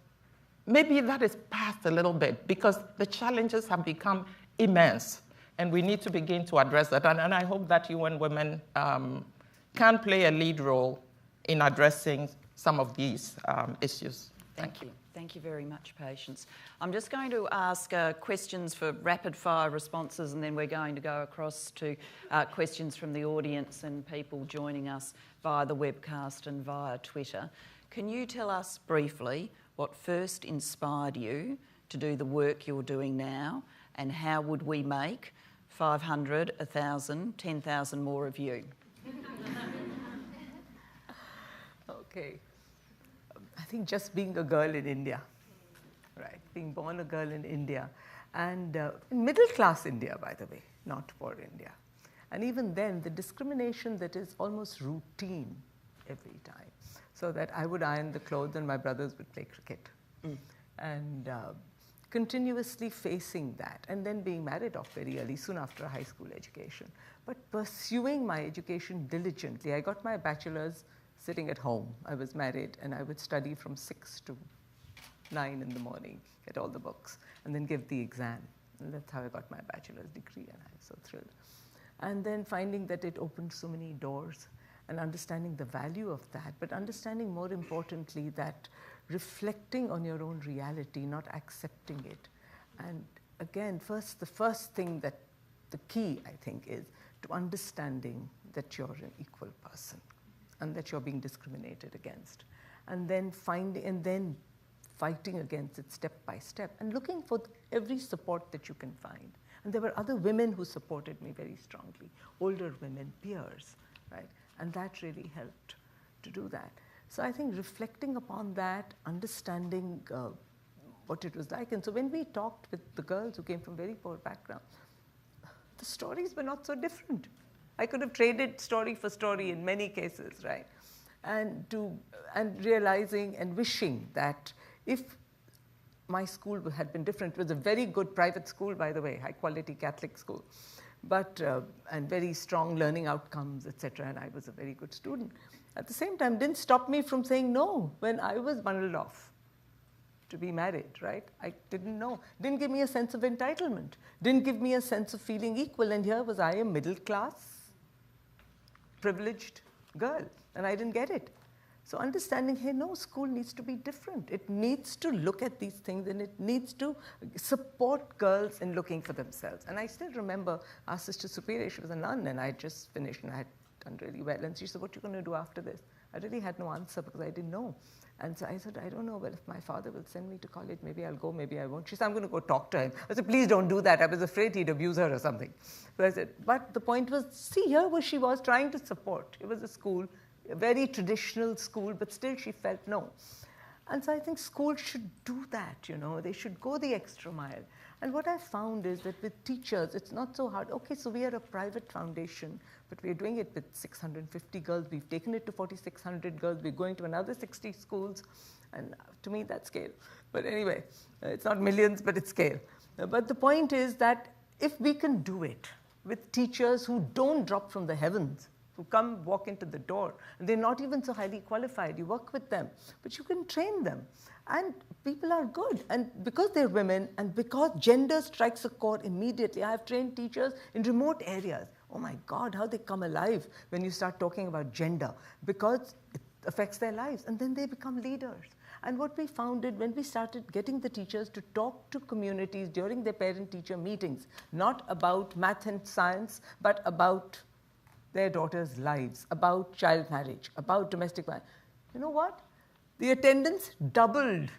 maybe that is past a little bit, because the challenges have become immense, and we need to begin to address that. And I hope that UN Women can play a lead role in addressing some of these issues. Thank you. Thank you very much, Patience. I'm just going to ask questions for rapid-fire responses, and then we're going to go across to questions from the audience and people joining us via the webcast and via Twitter. Can you tell us briefly what first inspired you to do the work you're doing now, and how would we make 500, 1,000, 10,000 more of you? Okay. I think just being a girl in India, right? Being born a girl in India, and in middle-class India, by the way, not poor India. And even then, the discrimination that is almost routine every time. So that I would iron the clothes and my brothers would play cricket. And continuously facing that, and then being married off very early, soon after a high school education. But pursuing my education diligently. I got my bachelor's sitting at home. I was married, and I would study from 6 to 9 in the morning, get all the books, and then give the exam. And that's how I got my bachelor's degree, and I was so thrilled. And then finding that it opened so many doors, and understanding the value of that, but understanding more importantly that reflecting on your own reality, not accepting it. And again, the first thing that the key, I think, is to understanding that you're an equal person and that you're being discriminated against. And then fighting against it step by step and looking for every support that you can find. And there were other women who supported me very strongly, older women, peers, right? And that really helped to do that. So I think reflecting upon that, understanding what it was like. And so when we talked with the girls who came from very poor backgrounds, the stories were not so different. I could have traded story for story in many cases, right? And realizing and wishing that if my school had been different. It was a very good private school, by the way, high-quality Catholic school, but and very strong learning outcomes, etc. And I was a very good student. At the same time, didn't stop me from saying no when I was bundled off to be married, right? I didn't know. Didn't give me a sense of entitlement. Didn't give me a sense of feeling equal. And here was I, a middle-class, privileged girl, and I didn't get it. So understanding, hey, no, school needs to be different. It needs to look at these things, and it needs to support girls in looking for themselves. And I still remember our Sister Superior, she was a nun, and I had just finished, and I had done really well. And she said, what are you going to do after this? I really had no answer because I didn't know. And so I said, I don't know, well, if my father will send me to college, maybe I'll go, maybe I won't. She said, I'm going to go talk to him. I said, please don't do that. I was afraid he'd abuse her or something. So I said, but the point was, see, here was she was trying to support. It was a school, a very traditional school, but still she felt no. And so I think schools should do that, you know. They should go the extra mile. And what I found is that with teachers, it's not so hard. Okay, so we are a private foundation, but we're doing it with 650 girls. We've taken it to 4,600 girls. We're going to another 60 schools. And to me, that's scale. But anyway, it's not millions, but it's scale. But the point is that if we can do it with teachers who don't drop from the heavens, who come walk into the door, and they're not even so highly qualified, you work with them, but you can train them. And people are good. And because they're women, and because gender strikes a chord immediately, I have trained teachers in remote areas. Oh my God, how they come alive when you start talking about gender, because it affects their lives, and then they become leaders. And what we found is when we started getting the teachers to talk to communities during their parent-teacher meetings, not about math and science, but about their daughters' lives, about child marriage, about domestic violence. You know what? The attendance doubled,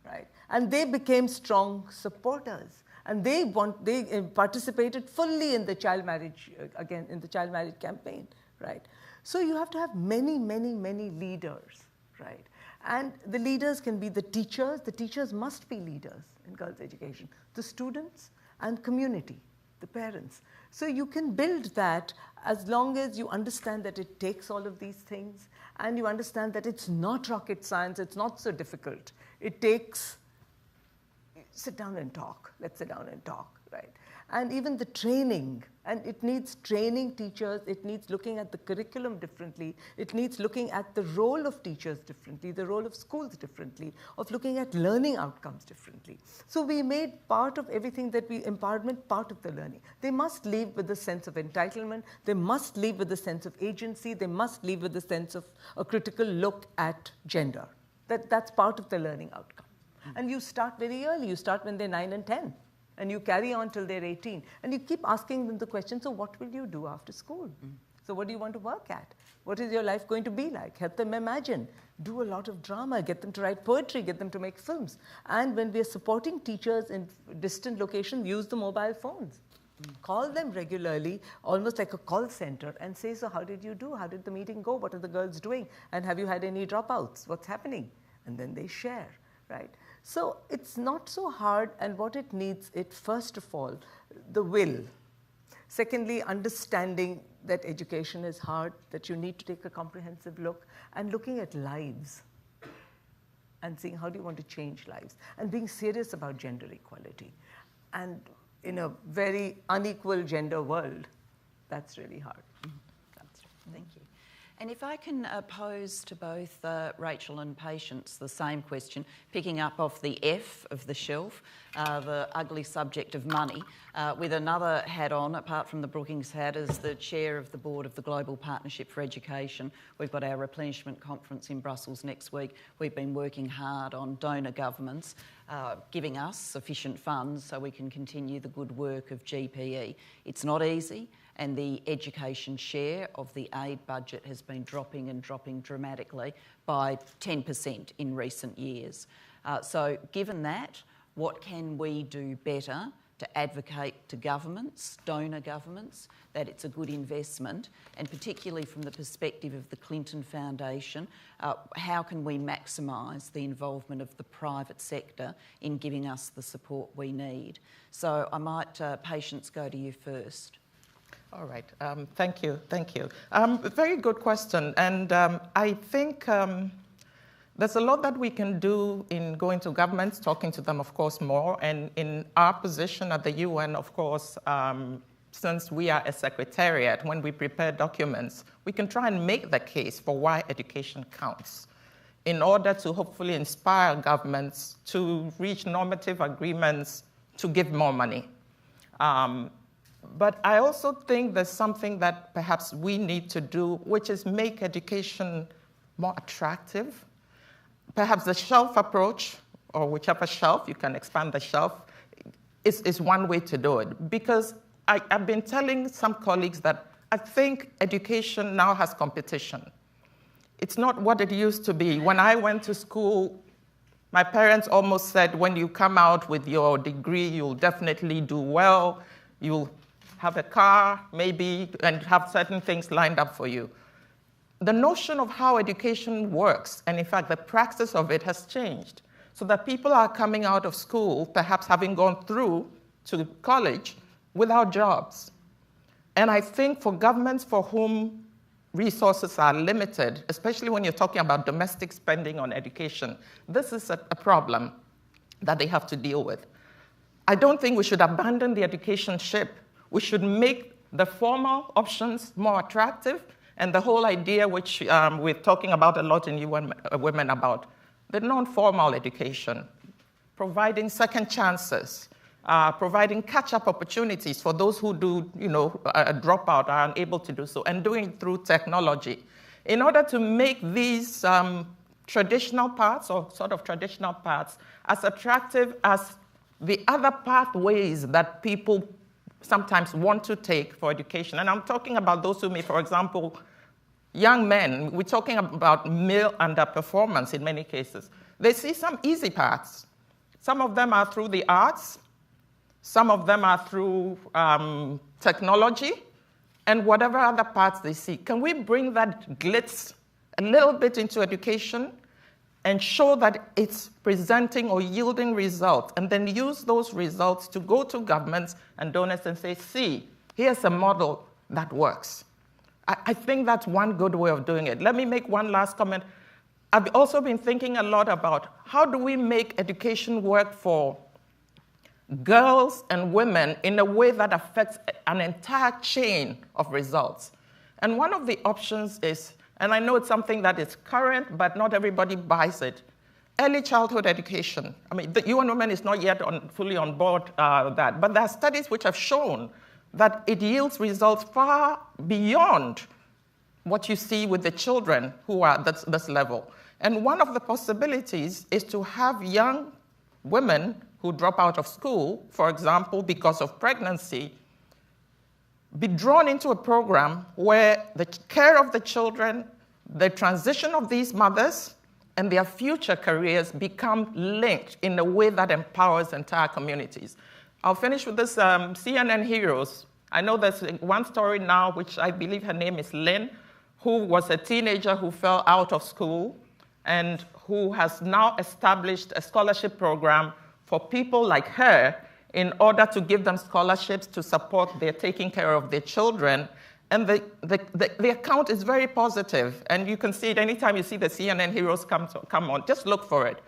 right? And they became strong supporters. And they participated fully in the child marriage, again, in the child marriage campaign, right? So you have to have many, many, many leaders, right? And the leaders can be the teachers. The teachers must be leaders in girls' education. The students and community, the parents. So you can build that as long as you understand that it takes all of these things, and you understand that it's not rocket science, it's not so difficult. It takes, sit down and talk. Let's sit down and talk, right? And even the training, and it needs training teachers, it needs looking at the curriculum differently, it needs looking at the role of teachers differently, the role of schools differently, of looking at learning outcomes differently. So we made part of everything that we, empowerment, part of the learning. They must leave with a sense of entitlement, they must leave with a sense of agency, they must leave with a sense of a critical look at gender. That's part of the learning outcome. And you start very early, you start when they're 9 and 10. And you carry on till they're 18. And you keep asking them the question, so what will you do after school? So what do you want to work at? What is your life going to be like? Help them imagine. Do a lot of drama. Get them to write poetry. Get them to make films. And when we're supporting teachers in distant locations, use the mobile phones. Call them regularly, almost like a call center, and say, so how did you do? How did the meeting go? What are the girls doing? And have you had any dropouts? What's happening? And then they share, right? So it's not so hard, and what it needs, first of all, the will. Secondly, understanding that education is hard, that you need to take a comprehensive look, and looking at lives and seeing how do you want to change lives, and being serious about gender equality. And in a very unequal gender world, that's really hard. That's right. Thank you. And if I can pose to both Rachel and Patience the same question, picking up off the F of the shelf, the ugly subject of money, with another hat on, apart from the Brookings hat, as the chair of the board of the Global Partnership for Education. We've got our replenishment conference in Brussels next week. We've been working hard on donor governments giving us sufficient funds so we can continue the good work of GPE. It's not easy. And the education share of the aid budget has been dropping and dropping dramatically by 10% in recent years. So given that, what can we do better to advocate to governments, donor governments, that it's a good investment, and particularly from the perspective of the Clinton Foundation, how can we maximise the involvement of the private sector in giving us the support we need? So I might, Patience, go to you first. All right. Thank you. Very good question. And I think There's a lot that we can do in going to governments, talking to them, of course, more. And in our position at the UN, of course, since we are a secretariat, when we prepare documents, we can try and make the case for why education counts in order to hopefully inspire governments to reach normative agreements to give more money. But I also think there's something that perhaps we need to do, which is make education more attractive. Perhaps the shelf approach, or whichever shelf, you can expand the shelf, is one way to do it. Because I've been telling some colleagues that I think education now has competition. It's not what it used to be. When I went to school, my parents almost said, when you come out with your degree, you'll definitely do well, you'll have a car, maybe, and have certain things lined up for you. The notion of how education works, and in fact, the practice of it has changed. So that people are coming out of school, perhaps having gone through to college, without jobs. And I think for governments for whom resources are limited, especially when you're talking about domestic spending on education, this is a problem that they have to deal with. I don't think we should abandon the education ship. We should make the formal options more attractive, and the whole idea, which we're talking about a lot in UN Women about, the non-formal education, providing second chances, providing catch-up opportunities for those who do, drop out, are unable to do so, and doing it through technology, in order to make these traditional paths, or sort of traditional paths, as attractive as the other pathways that people sometimes want to take for education. And I'm talking about those who may, for example, young men, we're talking about male underperformance in many cases. They see some easy paths. Some of them are through the arts, some of them are through technology, and whatever other paths they see. Can we bring that glitz a little bit into education and show that it's presenting or yielding results, and then use those results to go to governments and donors and say, see, here's a model that works. I think that's one good way of doing it. Let me make one last comment. I've also been thinking a lot about how do we make education work for girls and women in a way that affects an entire chain of results. And one of the options is, and I know it's something that is current, but not everybody buys it, early childhood education. I mean, the UN Women is not yet fully on board that, but there are studies which have shown that it yields results far beyond what you see with the children who are at this level. And one of the possibilities is to have young women who drop out of school, for example, because of pregnancy, be drawn into a program where the care of the children, the transition of these mothers, and their future careers become linked in a way that empowers entire communities. I'll finish with this CNN heroes. I know there's one story now, which I believe her name is Lynn, who was a teenager who fell out of school and who has now established a scholarship program for people like her in order to give them scholarships to support their taking care of their children. And the account is very positive. And you can see it anytime you see the CNN heroes come on. Just look for it.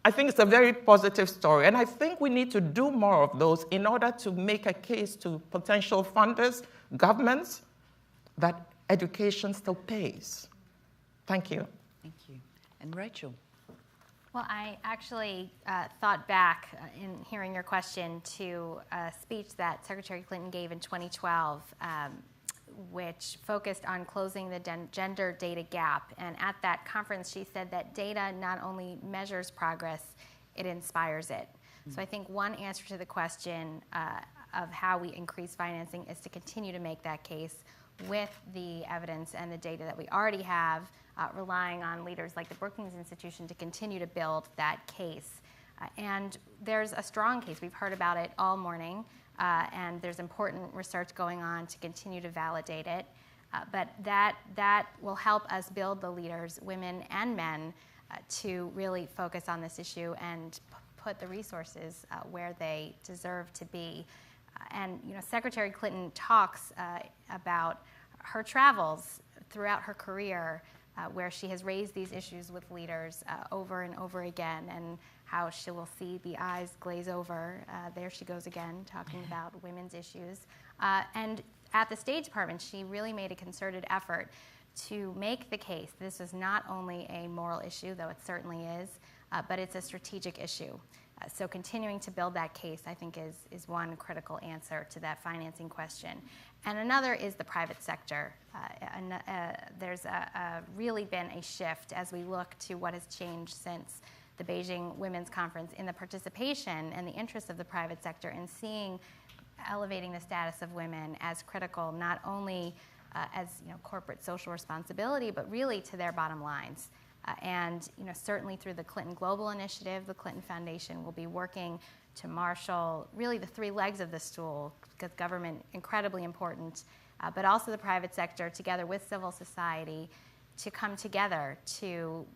I think it's a very positive story. And I think we need to do more of those in order to make a case to potential funders, governments, that education still pays. Thank you. Thank you. And Rachel? Well, I actually thought back in hearing your question to a speech that Secretary Clinton gave in 2012, which focused on closing the gender data gap. And at that conference, she said that data not only measures progress, it inspires it. So I think one answer to the question of how we increase financing is to continue to make that case with the evidence and the data that we already have, relying on leaders like the Brookings Institution to continue to build that case. And there's a strong case. We've heard about it all morning. And there's important research going on to continue to validate it. But that will help us build the leaders, women and men, to really focus on this issue and put the resources where they deserve to be. And Secretary Clinton talks about her travels throughout her career, where she has raised these issues with leaders over and over again, and how she will see the eyes glaze over. There she goes again, talking about women's issues. And at the State Department, she really made a concerted effort to make the case this is not only a moral issue, though it certainly is, but it's a strategic issue. So continuing to build that case, I think, is one critical answer to that financing question. And another is the private sector. There's really been a shift as we look to what has changed since the Beijing Women's Conference in the participation and the interest of the private sector in seeing elevating the status of women as critical, not only as corporate social responsibility, but really to their bottom lines. And certainly through the Clinton Global Initiative, the Clinton Foundation will be working to marshal really the three legs of the stool, because government, incredibly important, but also the private sector together with civil society to come together to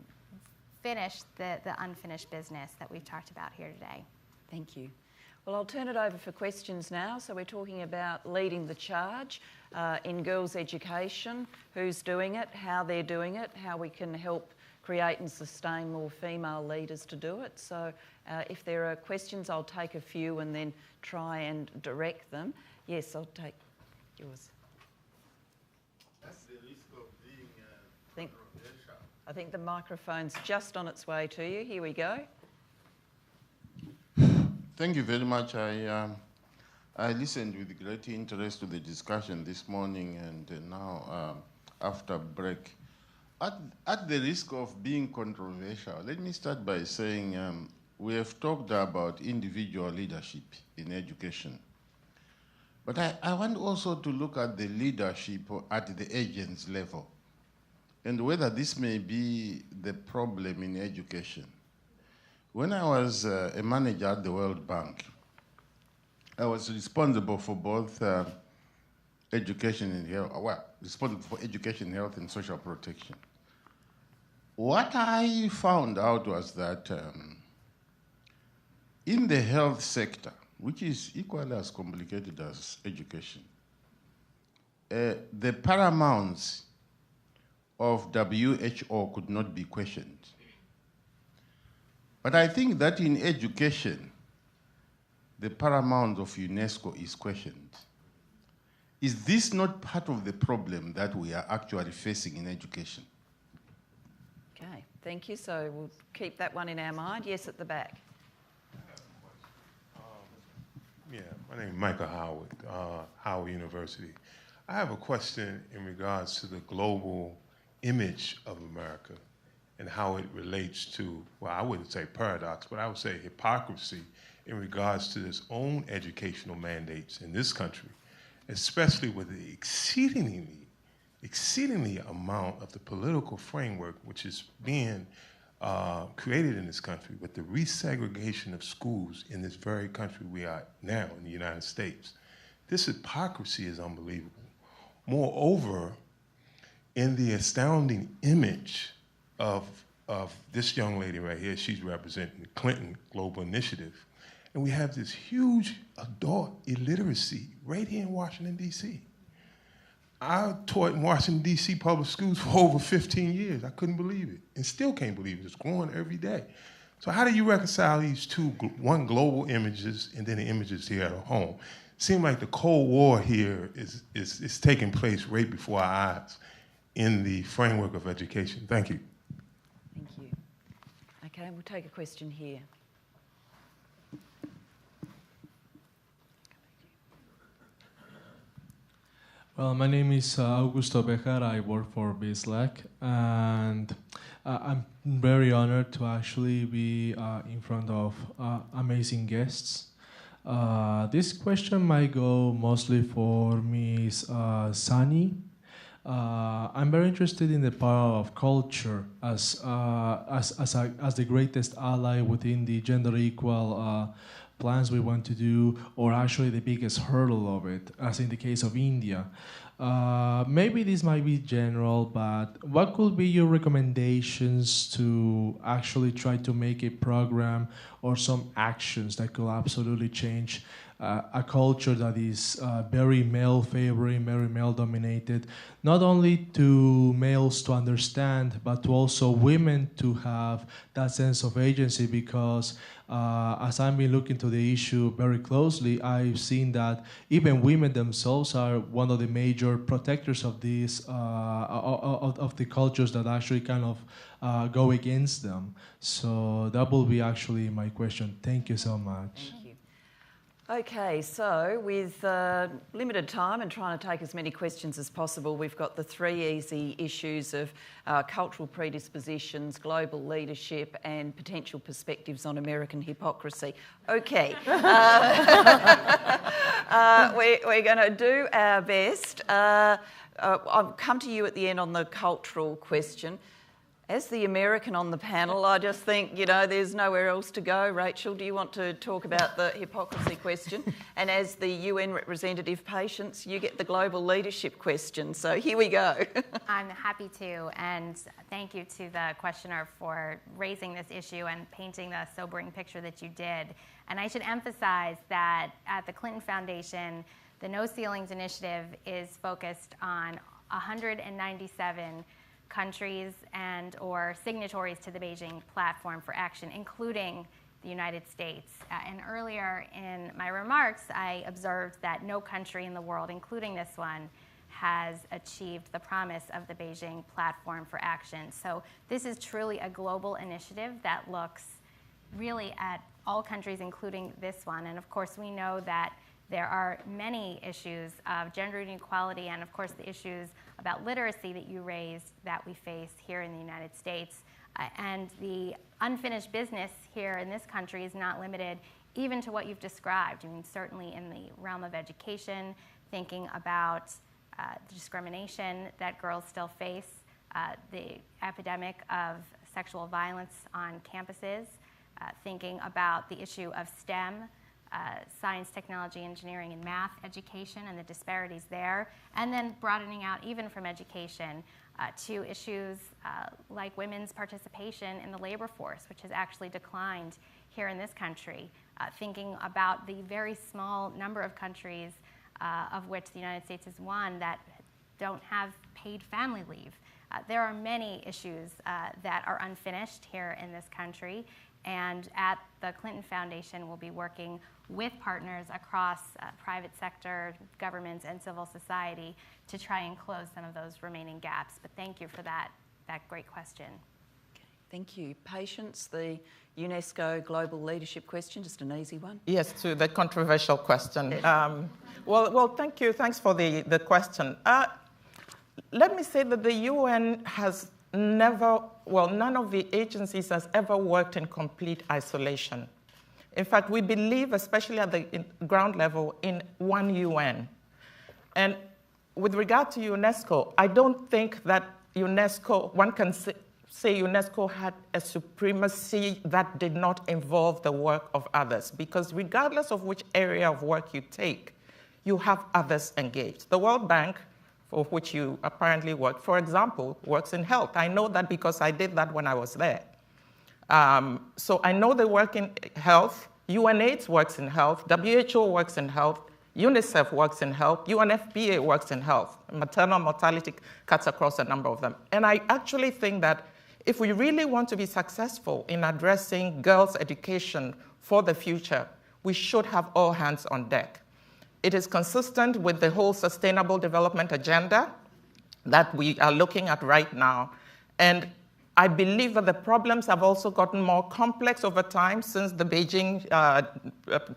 finish the unfinished business that we've talked about here today. Thank you. Well, I'll turn it over for questions now. So we're talking about leading the charge in girls' education, who's doing it, how they're doing it, how we can help create and sustain more female leaders to do it. So if there are questions, I'll take a few and then try and direct them. Yes, I'll take yours. That's the risk of being controversial. I think the microphone's just on its way to you. Here we go. Thank you very much. I listened with great interest to the discussion this morning, and now after break. At the risk of being controversial, let me start by saying we have talked about individual leadership in education. But I want also to look at the leadership at the agents level and whether this may be the problem in education. When I was a manager at the World Bank, I was responsible for both education and health, responsible for education, health, and social protection. What I found out was that in the health sector, which is equally as complicated as education, the paramount of WHO could not be questioned. But I think that in education, the paramount of UNESCO is questioned. Is this not part of the problem that we are actually facing in education? Okay, thank you. So we'll keep that one in our mind. Yes, at the back. Yeah, my name is Michael Howard, Howard University. I have a question in regards to the global image of America and how it relates to, well, I wouldn't say paradox, but I would say hypocrisy in regards to its own educational mandates in this country, especially with the exceedingly amount of the political framework which is being created in this country with the resegregation of schools in this very country we are now in the United States. This hypocrisy is unbelievable. Moreover, in the astounding image of this young lady right here, she's representing the Clinton Global Initiative, and we have this huge adult illiteracy right here in Washington, D.C. I taught in Washington, D.C. public schools for over 15 years. I couldn't believe it, and still can't believe it. It's growing every day. So how do you reconcile these two, one global images and then the images here at home? It seems like the Cold War here is taking place right before our eyes in the framework of education. Thank you. Thank you. Okay, we'll take a question here. Well, my name is Augusto Bejar. I work for BISLAC, and I'm very honored to actually be in front of amazing guests. This question might go mostly for Ms. Sani. I'm very interested in the power of culture as the greatest ally within the gender equal plans we want to do, or actually the biggest hurdle of it, as in the case of India. Maybe this might be general, but what could be your recommendations to actually try to make a program or some actions that could absolutely change a culture that is very male favoring, very male dominated, not only to males to understand, but to also women to have that sense of agency, because as I've been looking to the issue very closely, I've seen that even women themselves are one of the major protectors of these of the cultures that actually kind of go against them. So that will be actually my question. Thank you so much. Thank you. Okay, so with limited time and trying to take as many questions as possible, we've got the three easy issues of cultural predispositions, global leadership, and potential perspectives on American hypocrisy. Okay, we're going to do our best. I'll come to you at the end on the cultural question. As the American on the panel, I just think, there's nowhere else to go. Rachel, do you want to talk about the hypocrisy question? And as the UN representative, Patience, you get the global leadership question. So here we go. I'm happy to, and thank you to the questioner for raising this issue and painting the sobering picture that you did. And I should emphasize that at the Clinton Foundation, the No Ceilings Initiative is focused on 197 countries and or signatories to the Beijing Platform for Action, including the United States. And earlier in my remarks, I observed that no country in the world, including this one, has achieved the promise of the Beijing Platform for Action. So this is truly a global initiative that looks really at all countries, including this one. And of course, we know that there are many issues of gender inequality and, of course, the issues about literacy that you raised that we face here in the United States. And the unfinished business here in this country is not limited even to what you've described. I mean, certainly in the realm of education, thinking about discrimination that girls still face, the epidemic of sexual violence on campuses, thinking about the issue of STEM, science, technology, engineering, and math education and the disparities there, and then broadening out even from education to issues like women's participation in the labor force, which has actually declined here in this country, thinking about the very small number of countries of which the United States is one that don't have paid family leave. There are many issues that are unfinished here in this country, and at the Clinton Foundation, we'll be working with partners across private sector, governments, and civil society to try and close some of those remaining gaps. But thank you for that great question. Okay, thank you. Patience, the UNESCO global leadership question, just an easy one. Yes, to the controversial question. Well, thank you. Thanks for the question. Let me say that the UN has never, well, none of the agencies has ever worked in complete isolation. In fact, we believe, especially at the ground level, in one UN. And with regard to UNESCO, I don't think that UNESCO, one can say UNESCO had a supremacy that did not involve the work of others, because regardless of which area of work you take, you have others engaged. The World Bank, for which you apparently work, for example, works in health. I know that because I did that when I was there. So I know they work in health. UNAIDS works in health. WHO works in health. UNICEF works in health. UNFPA works in health. Maternal mortality cuts across a number of them. And I actually think that if we really want to be successful in addressing girls' education for the future, we should have all hands on deck. It is consistent with the whole Sustainable Development Agenda that we are looking at right now. And I believe that the problems have also gotten more complex over time since the Beijing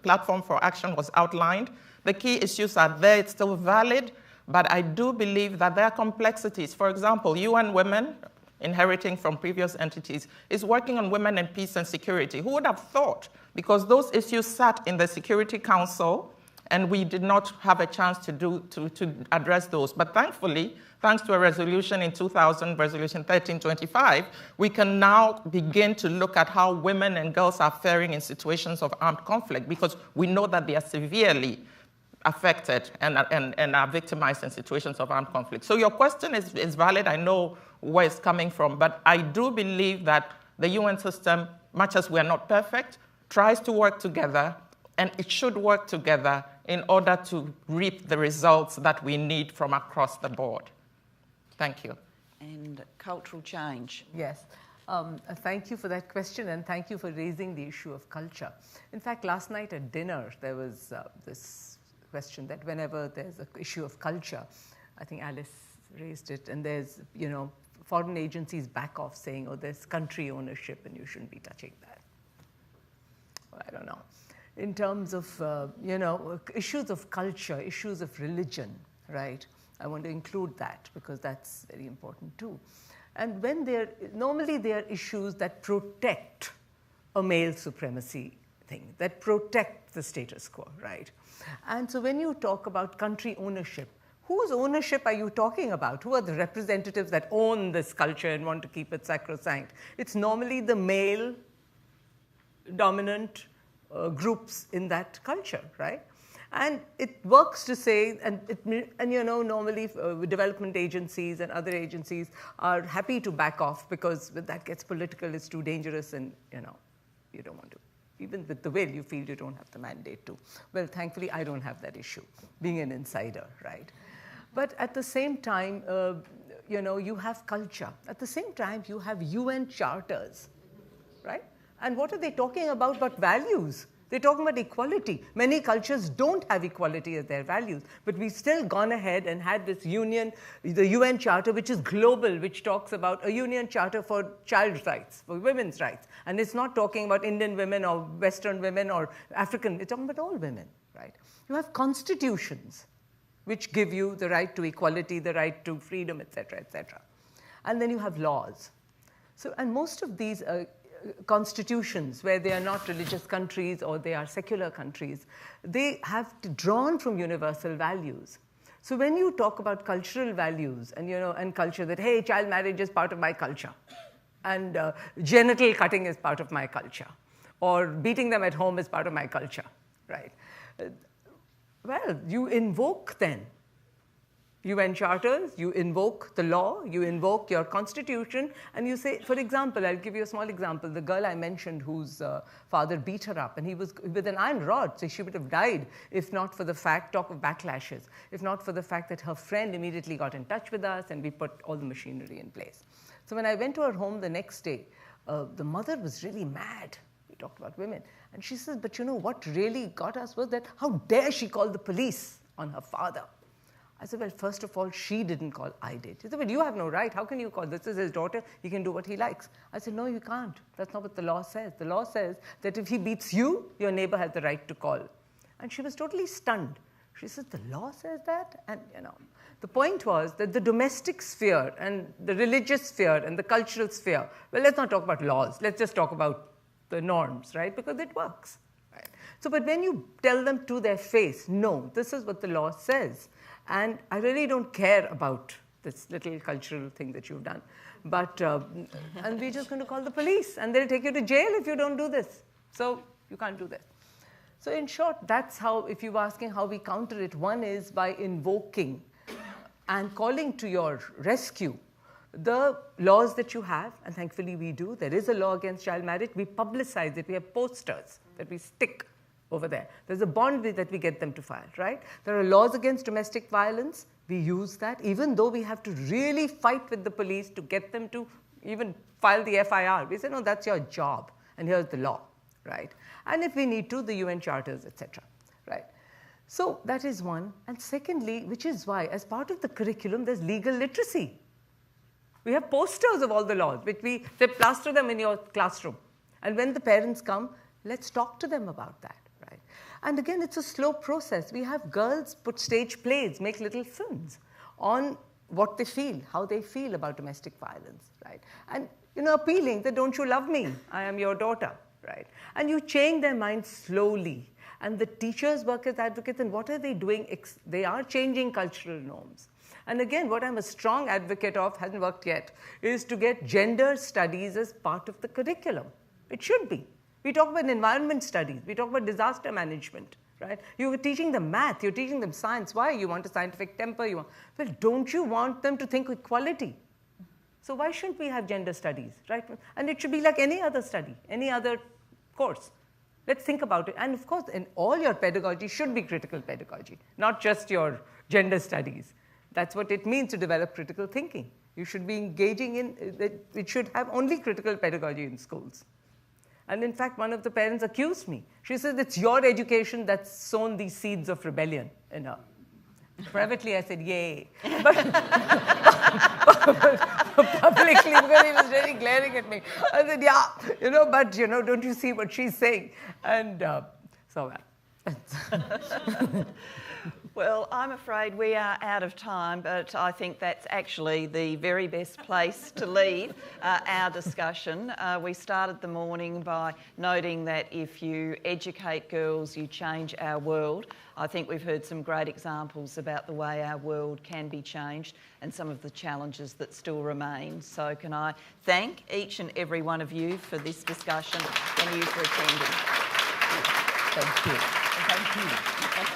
Platform for Action was outlined. The key issues are there, it's still valid, but I do believe that there are complexities. For example, UN Women, inheriting from previous entities, is working on women and peace and security. Who would have thought? Because those issues sat in the Security Council, and we did not have a chance to address those. But thankfully, thanks to a resolution in 2000, Resolution 1325, we can now begin to look at how women and girls are faring in situations of armed conflict, because we know that they are severely affected and are victimized in situations of armed conflict. So your question is valid. I know where it's coming from, but I do believe that the UN system, much as we are not perfect, tries to work together and it should work together in order to reap the results that we need from across the board. Thank you. And cultural change. Yes. Thank you for that question, and thank you for raising the issue of culture. In fact, last night at dinner, there was this question that whenever there's an issue of culture, I think Alice raised it, and there's, foreign agencies back off saying, oh, there's country ownership and you shouldn't be touching that. Well, I don't know. In terms of, issues of culture, issues of religion, right? I want to include that because that's very important too. And when normally they are issues that protect a male supremacy thing, that protect the status quo, right? And so when you talk about country ownership, whose ownership are you talking about? Who are the representatives that own this culture and want to keep it sacrosanct? It's normally the male dominant groups in that culture, right? And it works to say, normally development agencies and other agencies are happy to back off because when that gets political, it's too dangerous and, you don't want to. Even with the will, you feel you don't have the mandate to. Well, thankfully, I don't have that issue, being an insider, right? But at the same time, you have culture. At the same time, you have UN charters, right? And what are they talking about but values? They're talking about equality. Many cultures don't have equality as their values, but we've still gone ahead and had this the UN Charter, which is global, which talks about a UN Charter for child rights, for women's rights. And it's not talking about Indian women or Western women or African, it's talking about all women, right? You have constitutions, which give you the right to equality, the right to freedom, et cetera, et cetera. And then you have laws. So, and most of these constitutions, where they are not religious countries or they are secular countries, they have drawn from universal values. So when you talk about cultural values and, and culture that, hey, child marriage is part of my culture, and genital cutting is part of my culture, or beating them at home is part of my culture, right? Well, you invoke then UN charters, you invoke the law, you invoke your constitution, and you say, for example, I'll give you a small example. The girl I mentioned whose father beat her up, and he was with an iron rod, so she would have died if not for the fact, talk of backlashes, if not for the fact that her friend immediately got in touch with us and we put all the machinery in place. So when I went to her home the next day, the mother was really mad. We talked about women. And she says, but what really got us was that how dare she call the police on her father? I said, well, first of all, she didn't call, I did. She said, well, you have no right. How can you call? This is his daughter. He can do what he likes. I said, no, you can't. That's not what the law says. The law says that if he beats you, your neighbor has the right to call. And she was totally stunned. She says, the law says that? And, the point was that the domestic sphere and the religious sphere and the cultural sphere, well, let's not talk about laws. Let's just talk about the norms, right? Because it works. Right? So, but when you tell them to their face, no, this is what the law says. And I really don't care about this little cultural thing that you've done. But, and we're just going to call the police, and they'll take you to jail if you don't do this. So you can't do that. So in short, that's how, if you're asking how we counter it, one is by invoking and calling to your rescue the laws that you have, and thankfully we do. There is a law against child marriage. We publicize it. We have posters that we stick over there. There's a bond that we get them to file, right? There are laws against domestic violence. We use that, even though we have to really fight with the police to get them to even file the FIR. We say, no, that's your job, and here's the law, right? And if we need to, the UN charters, etc., right? So that is one. And secondly, which is why, as part of the curriculum, there's legal literacy. We have posters of all the laws, which we say plaster them in your classroom. And when the parents come, let's talk to them about that. And again, it's a slow process. We have girls put stage plays, make little films on what they feel, how they feel about domestic violence, right? And, appealing that, don't you love me? I am your daughter, right? And you change their minds slowly. And the teachers work as advocates, and what are they doing? They are changing cultural norms. And again, what I'm a strong advocate of, hasn't worked yet, is to get gender studies as part of the curriculum. It should be. We talk about environment studies. We talk about disaster management, right? You're teaching them math. You're teaching them science. Why? You want a scientific temper. Well, don't you want them to think equality? So why shouldn't we have gender studies, right? And it should be like any other study, any other course. Let's think about it. And of course, in all your pedagogy should be critical pedagogy, not just your gender studies. That's what it means to develop critical thinking. You should be engaging in, it should have only critical pedagogy in schools. And in fact, one of the parents accused me. She said, it's your education that's sown these seeds of rebellion in her. Privately, I said, yay. But publicly, because he was really glaring at me, I said, yeah, but, don't you see what she's saying? And so Well, I'm afraid we are out of time, but I think that's actually the very best place to leave our discussion. We started the morning by noting that if you educate girls, you change our world. I think we've heard some great examples about the way our world can be changed and some of the challenges that still remain. So can I thank each and every one of you for this discussion and you for attending. Thank you. Thank you.